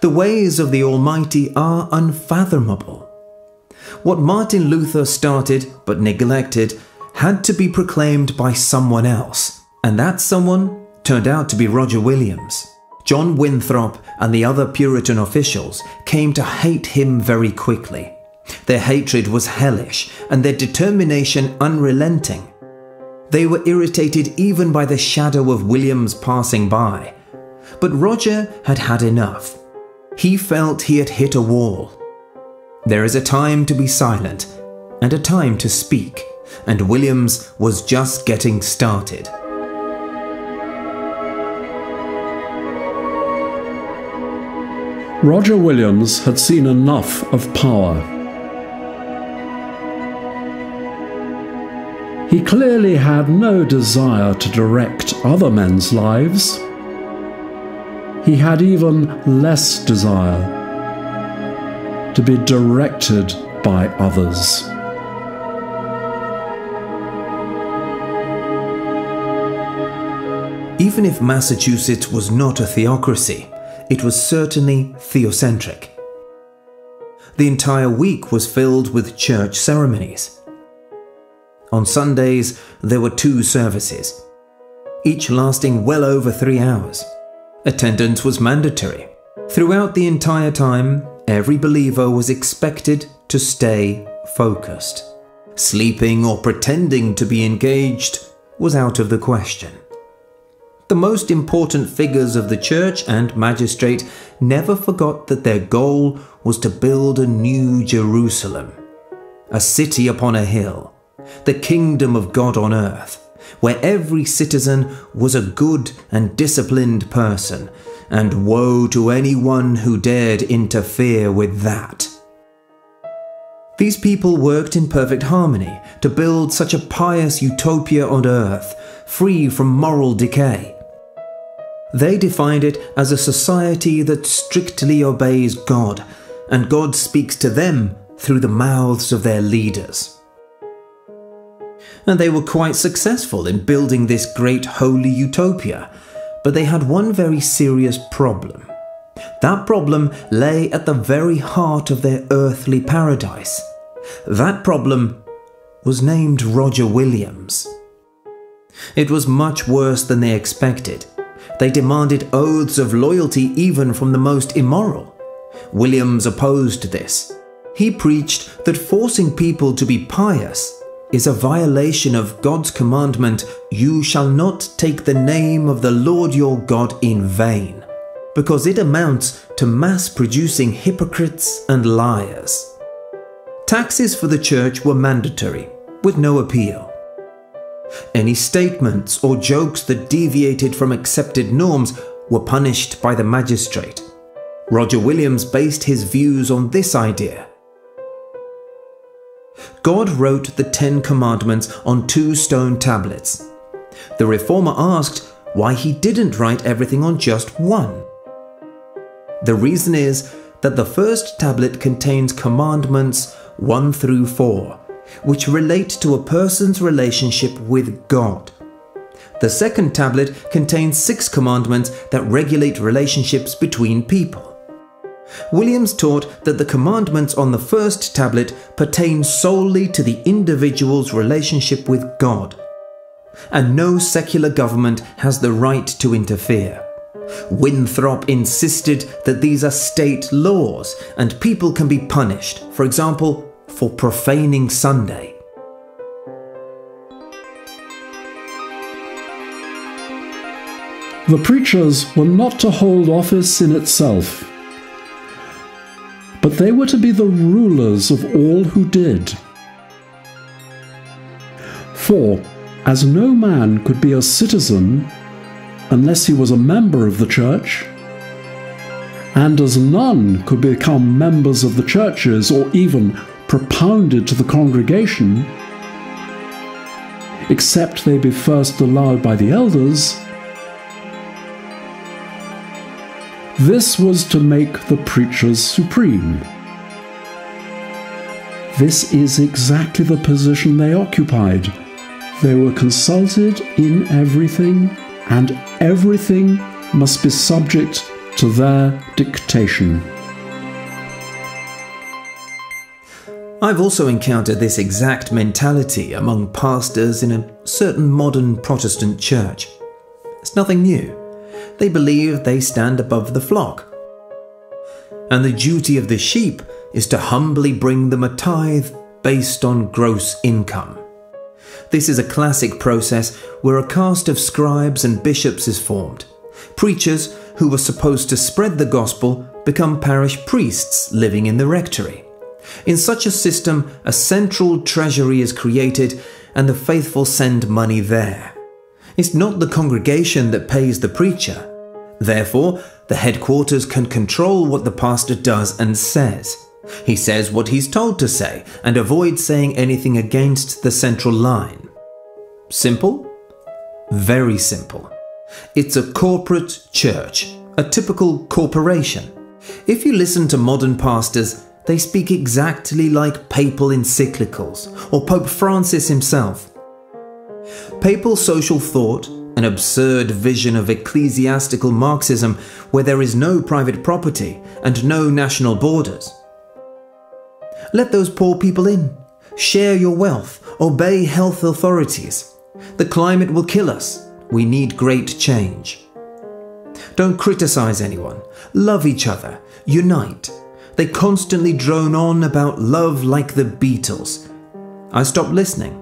The ways of the Almighty are unfathomable. What Martin Luther started but neglected had to be proclaimed by someone else, and that someone turned out to be Roger Williams. John Winthrop and the other Puritan officials came to hate him very quickly. Their hatred was hellish and their determination unrelenting. They were irritated even by the shadow of Williams passing by. But Roger had had enough. He felt he had hit a wall. There is a time to be silent and a time to speak, and Williams was just getting started. Roger Williams had seen enough of power. He clearly had no desire to direct other men's lives. He had even less desire to be directed by others. Even if Massachusetts was not a theocracy, it was certainly theocentric. The entire week was filled with church ceremonies. On Sundays, there were 2 services, each lasting well over 3 hours. Attendance was mandatory. Throughout the entire time, every believer was expected to stay focused. Sleeping or pretending to be engaged was out of the question. The most important figures of the church and magistrate never forgot that their goal was to build a new Jerusalem, a city upon a hill, the kingdom of God on earth, where every citizen was a good and disciplined person, and woe to anyone who dared interfere with that. These people worked in perfect harmony to build such a pious utopia on earth, free from moral decay. They defined it as a society that strictly obeys God, and God speaks to them through the mouths of their leaders. And they were quite successful in building this great holy utopia, but they had one very serious problem. That problem lay at the very heart of their earthly paradise. That problem was named Roger Williams. It was much worse than they expected. They demanded oaths of loyalty even from the most immoral. Williams opposed this. He preached that forcing people to be pious is a violation of God's commandment, "You shall not take the name of the Lord your God in vain," because it amounts to mass-producing hypocrites and liars. Taxes for the church were mandatory, with no appeal. Any statements or jokes that deviated from accepted norms were punished by the magistrate. Roger Williams based his views on this idea. God wrote the 10 Commandments on 2 stone tablets. The reformer asked why he didn't write everything on just 1. The reason is that the first tablet contains commandments 1 through 4, which relate to a person's relationship with God. The second tablet contains 6 commandments that regulate relationships between people. Williams taught that the commandments on the first tablet pertain solely to the individual's relationship with God, and no secular government has the right to interfere. Winthrop insisted that these are state laws and people can be punished, for example, for profaning Sunday. The preachers were not to hold office in itself, but they were to be the rulers of all who did. For, as no man could be a citizen unless he was a member of the church, and as none could become members of the churches or even propounded to the congregation, except they be first allowed by the elders, this was to make the preachers supreme. This is exactly the position they occupied. They were consulted in everything, and everything must be subject to their dictation. I've also encountered this exact mentality among pastors in a certain modern Protestant church. It's nothing new. They believe they stand above the flock. And the duty of the sheep is to humbly bring them a tithe based on gross income. This is a classic process where a caste of scribes and bishops is formed. Preachers who were supposed to spread the gospel become parish priests living in the rectory. In such a system, a central treasury is created and the faithful send money there. It's not the congregation that pays the preacher. Therefore, the headquarters can control what the pastor does and says. He says what he's told to say and avoids saying anything against the central line. Simple? Very simple. It's a corporate church, a typical corporation. If you listen to modern pastors, they speak exactly like papal encyclicals or Pope Francis himself. Papal social thought, an absurd vision of ecclesiastical Marxism where there is no private property and no national borders. Let those poor people in. Share your wealth. Obey health authorities. The climate will kill us. We need great change. Don't criticize anyone. Love each other. Unite. They constantly drone on about love like the Beatles. I stop listening.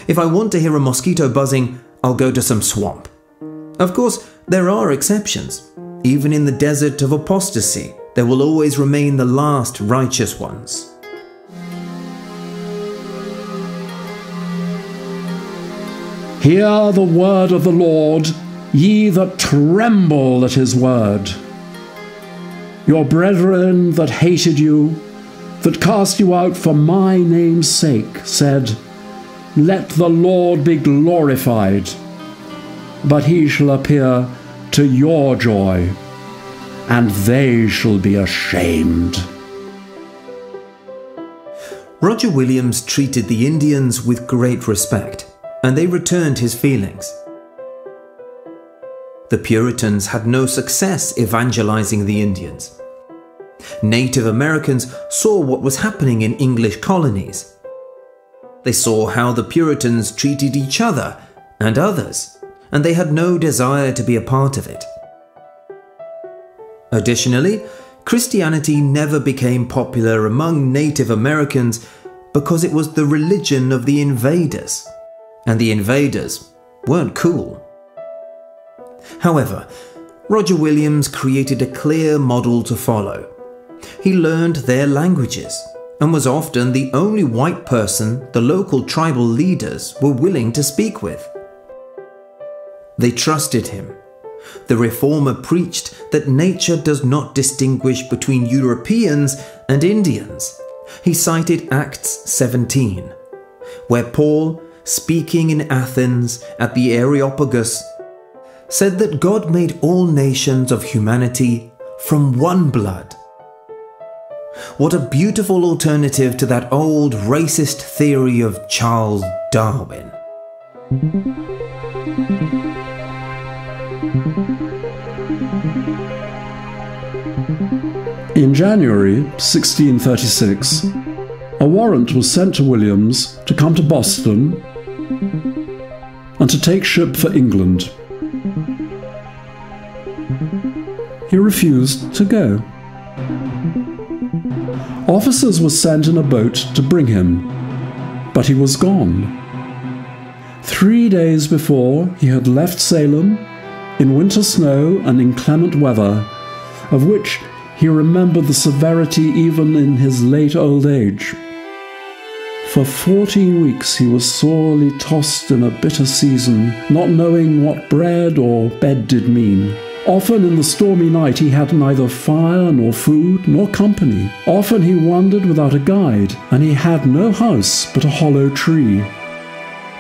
If I want to hear a mosquito buzzing, I'll go to some swamp. Of course, there are exceptions. Even in the desert of apostasy, there will always remain the last righteous ones. Hear the word of the Lord, ye that tremble at his word. Your brethren that hated you, that cast you out for my name's sake, said, Let the Lord be glorified. But he shall appear to your joy, and they shall be ashamed. Roger Williams treated the Indians with great respect, and they returned his feelings. The Puritans had no success evangelizing the Indians. Native Americans saw what was happening in English colonies. They saw how the Puritans treated each other and others, and they had no desire to be a part of it. Additionally, Christianity never became popular among Native Americans because it was the religion of the invaders, and the invaders weren't cool. However, Roger Williams created a clear model to follow. He learned their languages and was often the only white person the local tribal leaders were willing to speak with. They trusted him. The reformer preached that nature does not distinguish between Europeans and Indians. He cited Acts 17, where Paul, speaking in Athens at the Areopagus, said that God made all nations of humanity from one blood. What a beautiful alternative to that old racist theory of Charles Darwin. In January 1636, a warrant was sent to Williams to come to Boston and to take ship for England. He refused to go. Officers were sent in a boat to bring him, but he was gone. 3 days before, he had left Salem in winter snow and inclement weather, of which he remembered the severity even in his late old age. For 14 weeks he was sorely tossed in a bitter season, not knowing what bread or bed did mean. Often in the stormy night he had neither fire nor food nor company. Often he wandered without a guide, and he had no house but a hollow tree.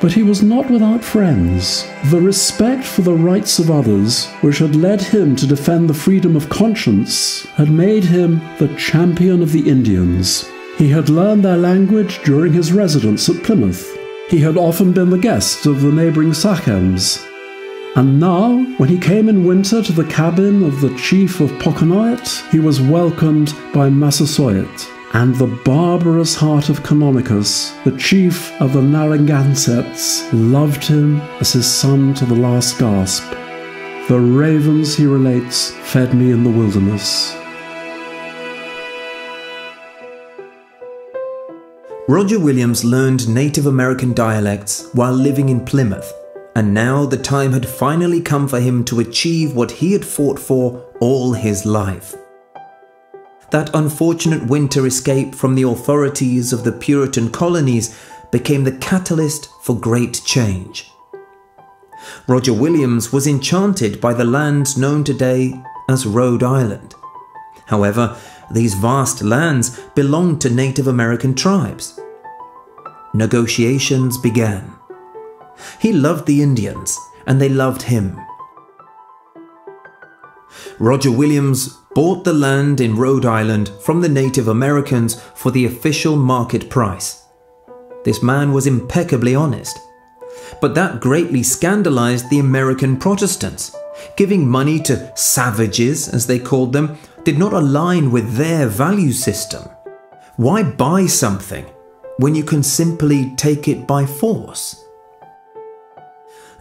But he was not without friends. The respect for the rights of others, which had led him to defend the freedom of conscience, had made him the champion of the Indians. He had learned their language during his residence at Plymouth. He had often been the guest of the neighbouring Sachems. And now, when he came in winter to the cabin of the chief of Poconayet, he was welcomed by Massasoit, and the barbarous heart of Canonicus, the chief of the Narragansetts, loved him as his son to the last gasp. The ravens, he relates, fed me in the wilderness. Roger Williams learned Native American dialects while living in Plymouth, and now the time had finally come for him to achieve what he had fought for all his life. That unfortunate winter escape from the authorities of the Puritan colonies became the catalyst for great change. Roger Williams was enchanted by the lands known today as Rhode Island. However, these vast lands belonged to Native American tribes. Negotiations began. He loved the Indians, and they loved him. Roger Williams bought the land in Rhode Island from the Native Americans for the official market price. This man was impeccably honest. But that greatly scandalized the American Protestants. Giving money to savages, as they called them, did not align with their value system. Why buy something when you can simply take it by force?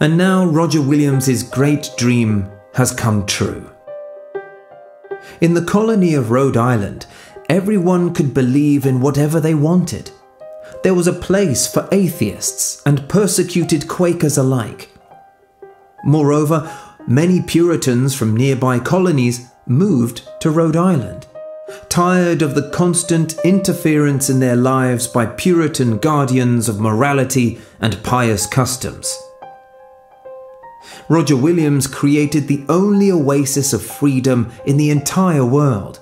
And now Roger Williams's great dream has come true. In the colony of Rhode Island, everyone could believe in whatever they wanted. There was a place for atheists and persecuted Quakers alike. Moreover, many Puritans from nearby colonies moved to Rhode Island, tired of the constant interference in their lives by Puritan guardians of morality and pious customs. Roger Williams created the only oasis of freedom in the entire world.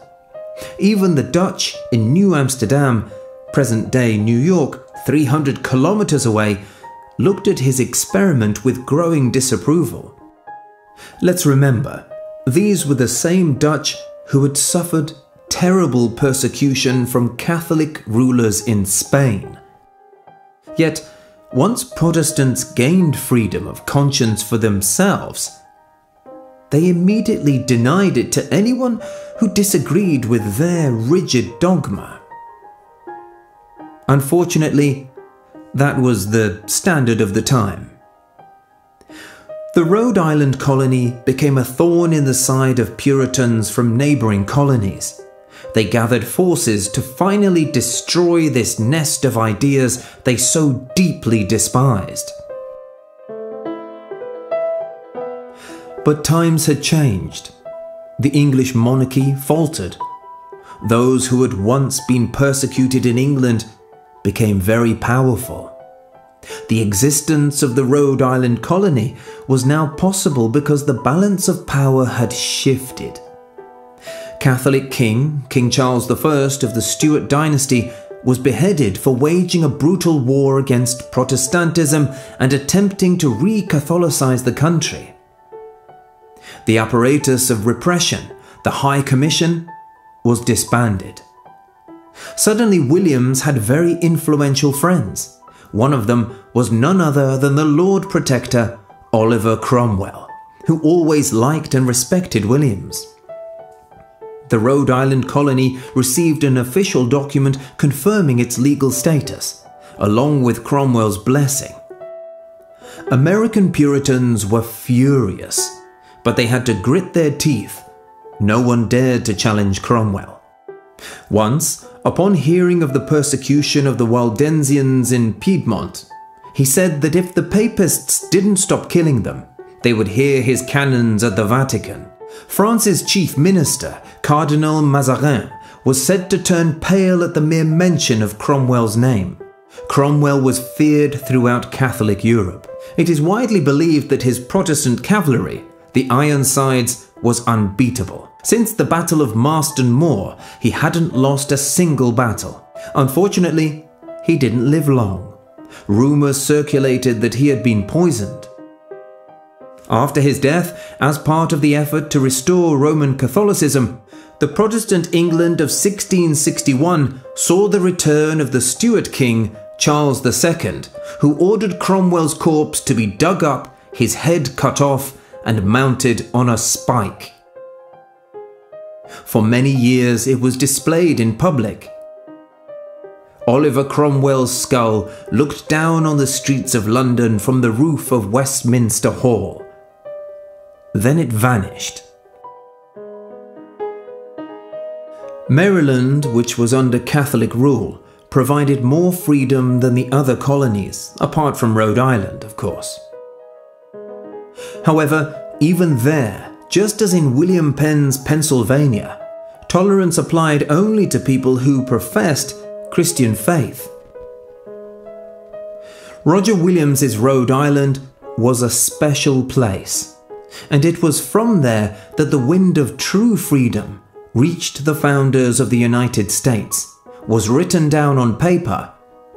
Even the Dutch in New Amsterdam, present-day New York, 300 kilometers away, looked at his experiment with growing disapproval. Let's remember, these were the same Dutch who had suffered terrible persecution from Catholic rulers in Spain. Yet, once Protestants gained freedom of conscience for themselves, they immediately denied it to anyone who disagreed with their rigid dogma. Unfortunately, that was the standard of the time. The Rhode Island colony became a thorn in the side of Puritans from neighbouring colonies. They gathered forces to finally destroy this nest of ideas they so deeply despised. But times had changed. The English monarchy faltered. Those who had once been persecuted in England became very powerful. The existence of the Rhode Island colony was now possible because the balance of power had shifted. Catholic King Charles I of the Stuart dynasty was beheaded for waging a brutal war against Protestantism and attempting to re-Catholicize the country. The apparatus of repression, the High Commission, was disbanded. Suddenly Williams had very influential friends. One of them was none other than the Lord Protector, Oliver Cromwell, who always liked and respected Williams. The Rhode Island colony received an official document confirming its legal status, along with Cromwell's blessing. American Puritans were furious, but they had to grit their teeth. No one dared to challenge Cromwell. Once, upon hearing of the persecution of the Waldensians in Piedmont, he said that if the Papists didn't stop killing them, they would hear his cannons at the Vatican. France's chief minister, Cardinal Mazarin, was said to turn pale at the mere mention of Cromwell's name. Cromwell was feared throughout Catholic Europe. It is widely believed that his Protestant cavalry, the Ironsides, was unbeatable. Since the Battle of Marston Moor, he hadn't lost a single battle. Unfortunately, he didn't live long. Rumours circulated that he had been poisoned. After his death, as part of the effort to restore Roman Catholicism, the Protestant England of 1661 saw the return of the Stuart king, Charles II, who ordered Cromwell's corpse to be dug up, his head cut off, and mounted on a spike. For many years it was displayed in public. Oliver Cromwell's skull looked down on the streets of London from the roof of Westminster Hall. then it vanished. Maryland, which was under Catholic rule, provided more freedom than the other colonies, apart from Rhode Island, of course. However, even there, just as in William Penn's Pennsylvania, tolerance applied only to people who professed Christian faith. Roger Williams's Rhode Island was a special place, and it was from there that the wind of true freedom reached the founders of the United States, was written down on paper,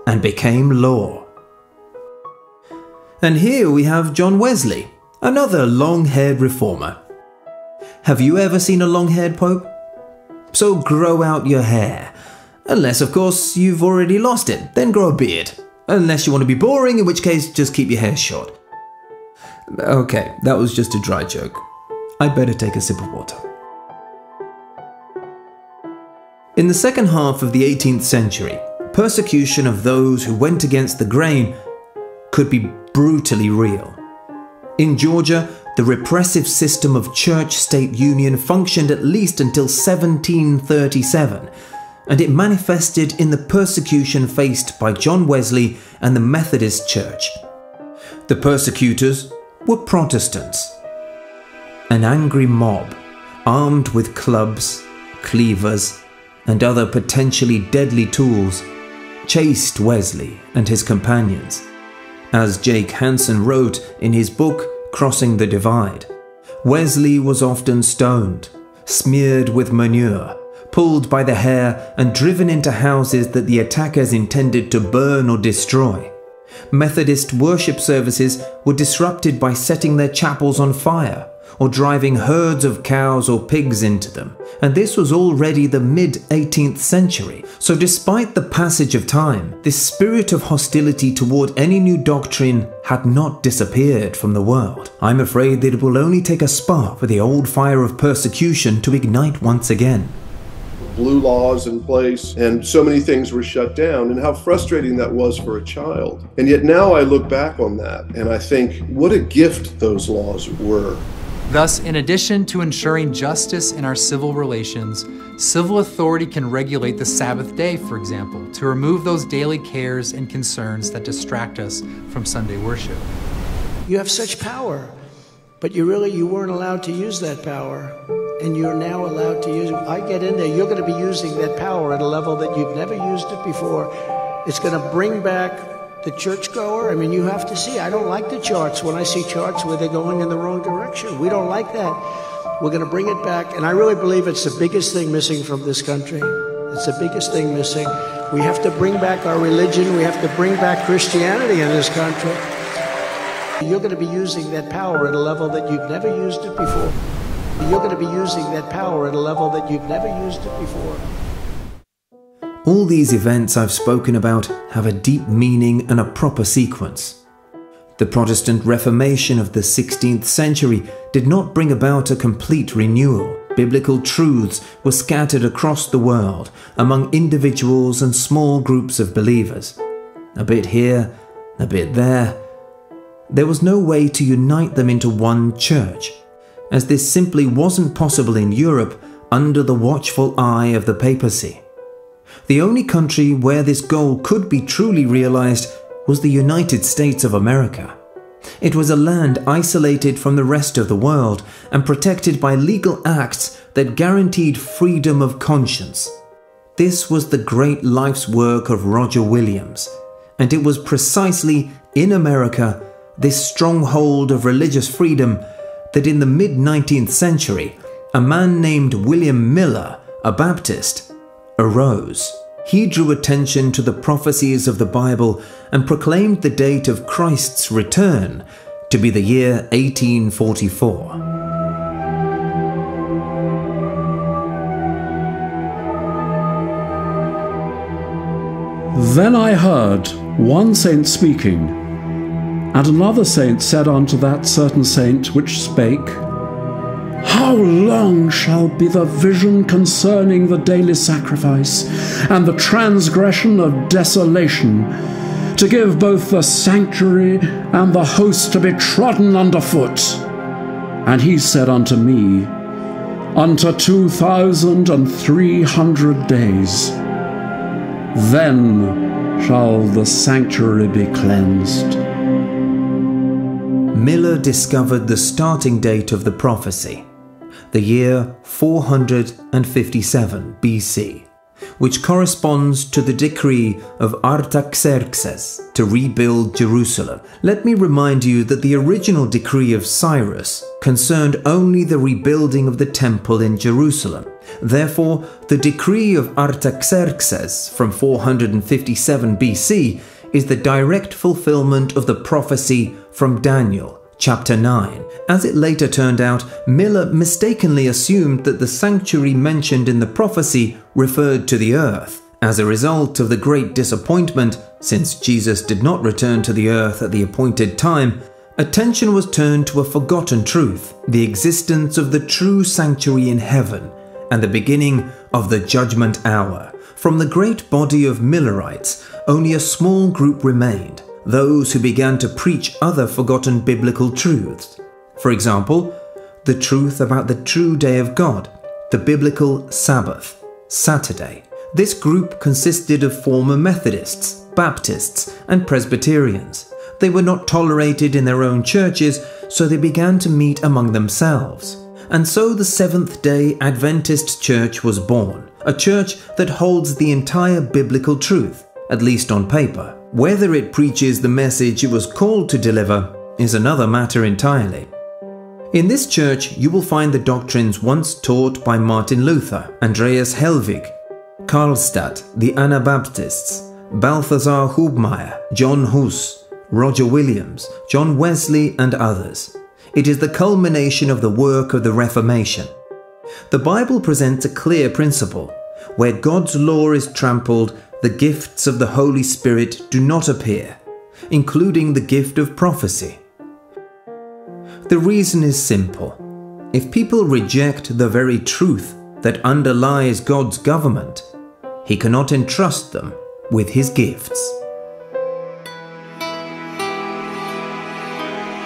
and became law. And here we have John Wesley, another long-haired reformer. Have you ever seen a long-haired pope? So grow out your hair. Unless, of course, you've already lost it, then grow a beard. Unless you want to be boring, in which case just keep your hair short. Okay, that was just a dry joke. I'd better take a sip of water. In the second half of the 18th century, persecution of those who went against the grain could be brutally real. In Georgia, the repressive system of church-state union functioned at least until 1737, and it manifested in the persecution faced by John Wesley and the Methodist Church. The persecutors were Protestants. An angry mob, armed with clubs, cleavers, and other potentially deadly tools, chased Wesley and his companions. As Jake Hansen wrote in his book Crossing the Divide, Wesley was often stoned, smeared with manure, pulled by the hair and driven into houses that the attackers intended to burn or destroy. Methodist worship services were disrupted by setting their chapels on fire or driving herds of cows or pigs into them, and this was already the mid-18th century. So despite the passage of time, this spirit of hostility toward any new doctrine had not disappeared from the world. I'm afraid that it will only take a spark for the old fire of persecution to ignite once again. Blue laws in place, and so many things were shut down, and how frustrating that was for a child. And yet now I look back on that and I think, what a gift those laws were. Thus, in addition to ensuring justice in our civil relations, civil authority can regulate the Sabbath day, for example, to remove those daily cares and concerns that distract us from Sunday worship. You have such power, but you weren't allowed to use that power, and you're now allowed to use it. I get in there, you're going to be using that power at a level that you've never used it before. It's going to bring back the churchgoer. I mean, you have to see. I don't like the charts when I see charts where they're going in the wrong direction. We don't like that. We're going to bring it back, and I really believe it's the biggest thing missing from this country. It's the biggest thing missing. We have to bring back our religion. We have to bring back Christianity in this country. You're going to be using that power at a level that you've never used it before. You're going to be using that power at a level that you've never used it before. All these events I've spoken about have a deep meaning and a proper sequence. The Protestant Reformation of the 16th century did not bring about a complete renewal. Biblical truths were scattered across the world among individuals and small groups of believers. A bit here, a bit there. There was no way to unite them into one church, as this simply wasn't possible in Europe under the watchful eye of the papacy. The only country where this goal could be truly realized was the United States of America. It was a land isolated from the rest of the world and protected by legal acts that guaranteed freedom of conscience. This was the great life's work of Roger Williams, and it was precisely in America, this stronghold of religious freedom, that in the mid-19th century, a man named William Miller, a Baptist, arose. He drew attention to the prophecies of the Bible and proclaimed the date of Christ's return to be the year 1844. Then I heard one saint speaking, and another saint said unto that certain saint which spake, How long shall be the vision concerning the daily sacrifice and the transgression of desolation, to give both the sanctuary and the host to be trodden under foot? And he said unto me, Unto 2,300 days. Then shall the sanctuary be cleansed. Miller discovered the starting date of the prophecy, the year 457 BC, which corresponds to the decree of Artaxerxes to rebuild Jerusalem. Let me remind you that the original decree of Cyrus concerned only the rebuilding of the temple in Jerusalem. Therefore, the decree of Artaxerxes from 457 BC is the direct fulfillment of the prophecy from Daniel chapter 9. As it later turned out, Miller mistakenly assumed that the sanctuary mentioned in the prophecy referred to the earth. As a result of the great disappointment, since Jesus did not return to the earth at the appointed time, attention was turned to a forgotten truth, the existence of the true sanctuary in heaven, and the beginning of the judgment hour. From the great body of Millerites, only a small group remained, those who began to preach other forgotten biblical truths. For example, the truth about the true day of God, the biblical Sabbath, Saturday. This group consisted of former Methodists, Baptists, and Presbyterians. They were not tolerated in their own churches, so they began to meet among themselves. And so the Seventh-day Adventist Church was born, a church that holds the entire biblical truth, at least on paper. Whether it preaches the message it was called to deliver is another matter entirely. In this church, you will find the doctrines once taught by Martin Luther, Andreas Helvig, Karlstadt, the Anabaptists, Balthasar Hubmaier, John Hus, Roger Williams, John Wesley, and others. It is the culmination of the work of the Reformation. The Bible presents a clear principle. Where God's law is trampled, the gifts of the Holy Spirit do not appear, including the gift of prophecy. The reason is simple. If people reject the very truth that underlies God's government, He cannot entrust them with His gifts.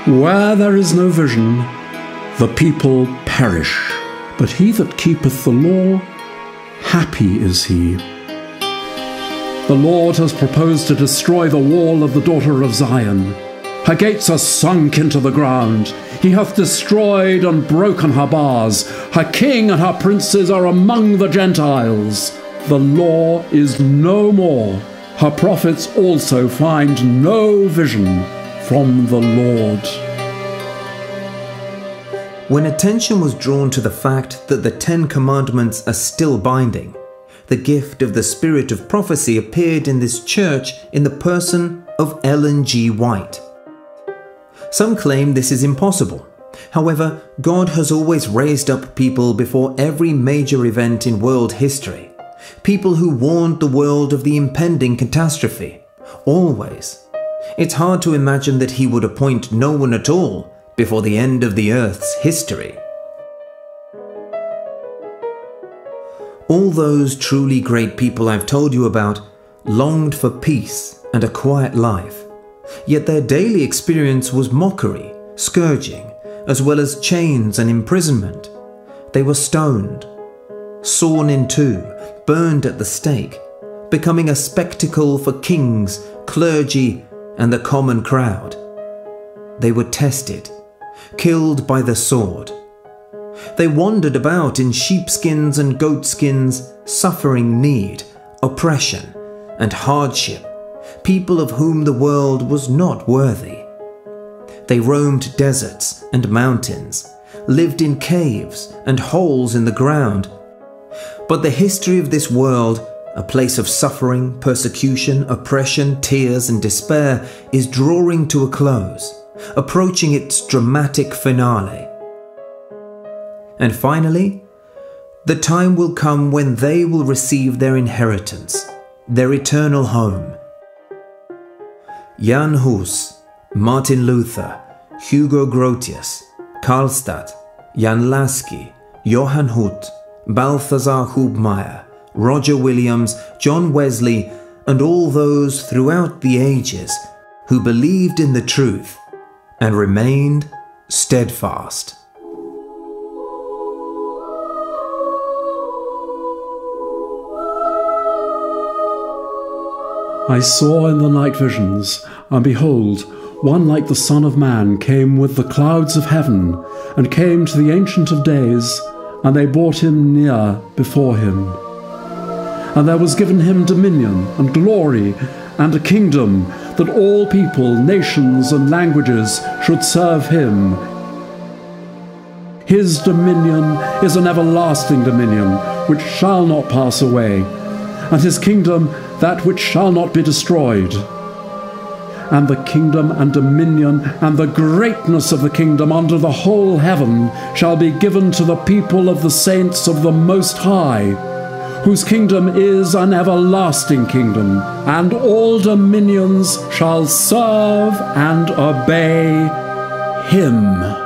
Where there is no vision, the people perish. But he that keepeth the law, happy is he. The Lord has proposed to destroy the wall of the daughter of Zion. Her gates are sunk into the ground. He hath destroyed and broken her bars. Her king and her princes are among the Gentiles. The law is no more. Her prophets also find no vision from the Lord. When attention was drawn to the fact that the 10 Commandments are still binding, the gift of the spirit of prophecy appeared in this church in the person of Ellen G. White. Some claim this is impossible. However, God has always raised up people before every major event in world history. People who warned the world of the impending catastrophe. Always. It's hard to imagine that He would appoint no one at all before the end of the earth's history. All those truly great people I've told you about longed for peace and a quiet life, yet their daily experience was mockery, scourging, as well as chains and imprisonment. They were stoned, sawn in two, burned at the stake, becoming a spectacle for kings, clergy, and the common crowd. They were tested, killed by the sword. They wandered about in sheepskins and goatskins, suffering need, oppression, and hardship, people of whom the world was not worthy. They roamed deserts and mountains, lived in caves and holes in the ground. But the history of this world, a place of suffering, persecution, oppression, tears, and despair, is drawing to a close, approaching its dramatic finale. And finally, the time will come when they will receive their inheritance, their eternal home. Jan Hus, Martin Luther, Hugo Grotius, Karlstadt, Jan Lasky, Johann Huth, Balthasar Hubmaier, Roger Williams, John Wesley, and all those throughout the ages who believed in the truth and remained steadfast. I saw in the night visions, and behold, one like the Son of Man came with the clouds of heaven, and came to the Ancient of Days, and they brought him near before him. And there was given him dominion and glory and a kingdom, that all people, nations, and languages should serve him. His dominion is an everlasting dominion, which shall not pass away, and his kingdom that which shall not be destroyed. And the kingdom and dominion and the greatness of the kingdom under the whole heaven shall be given to the people of the saints of the Most High, whose kingdom is an everlasting kingdom, and all dominions shall serve and obey him.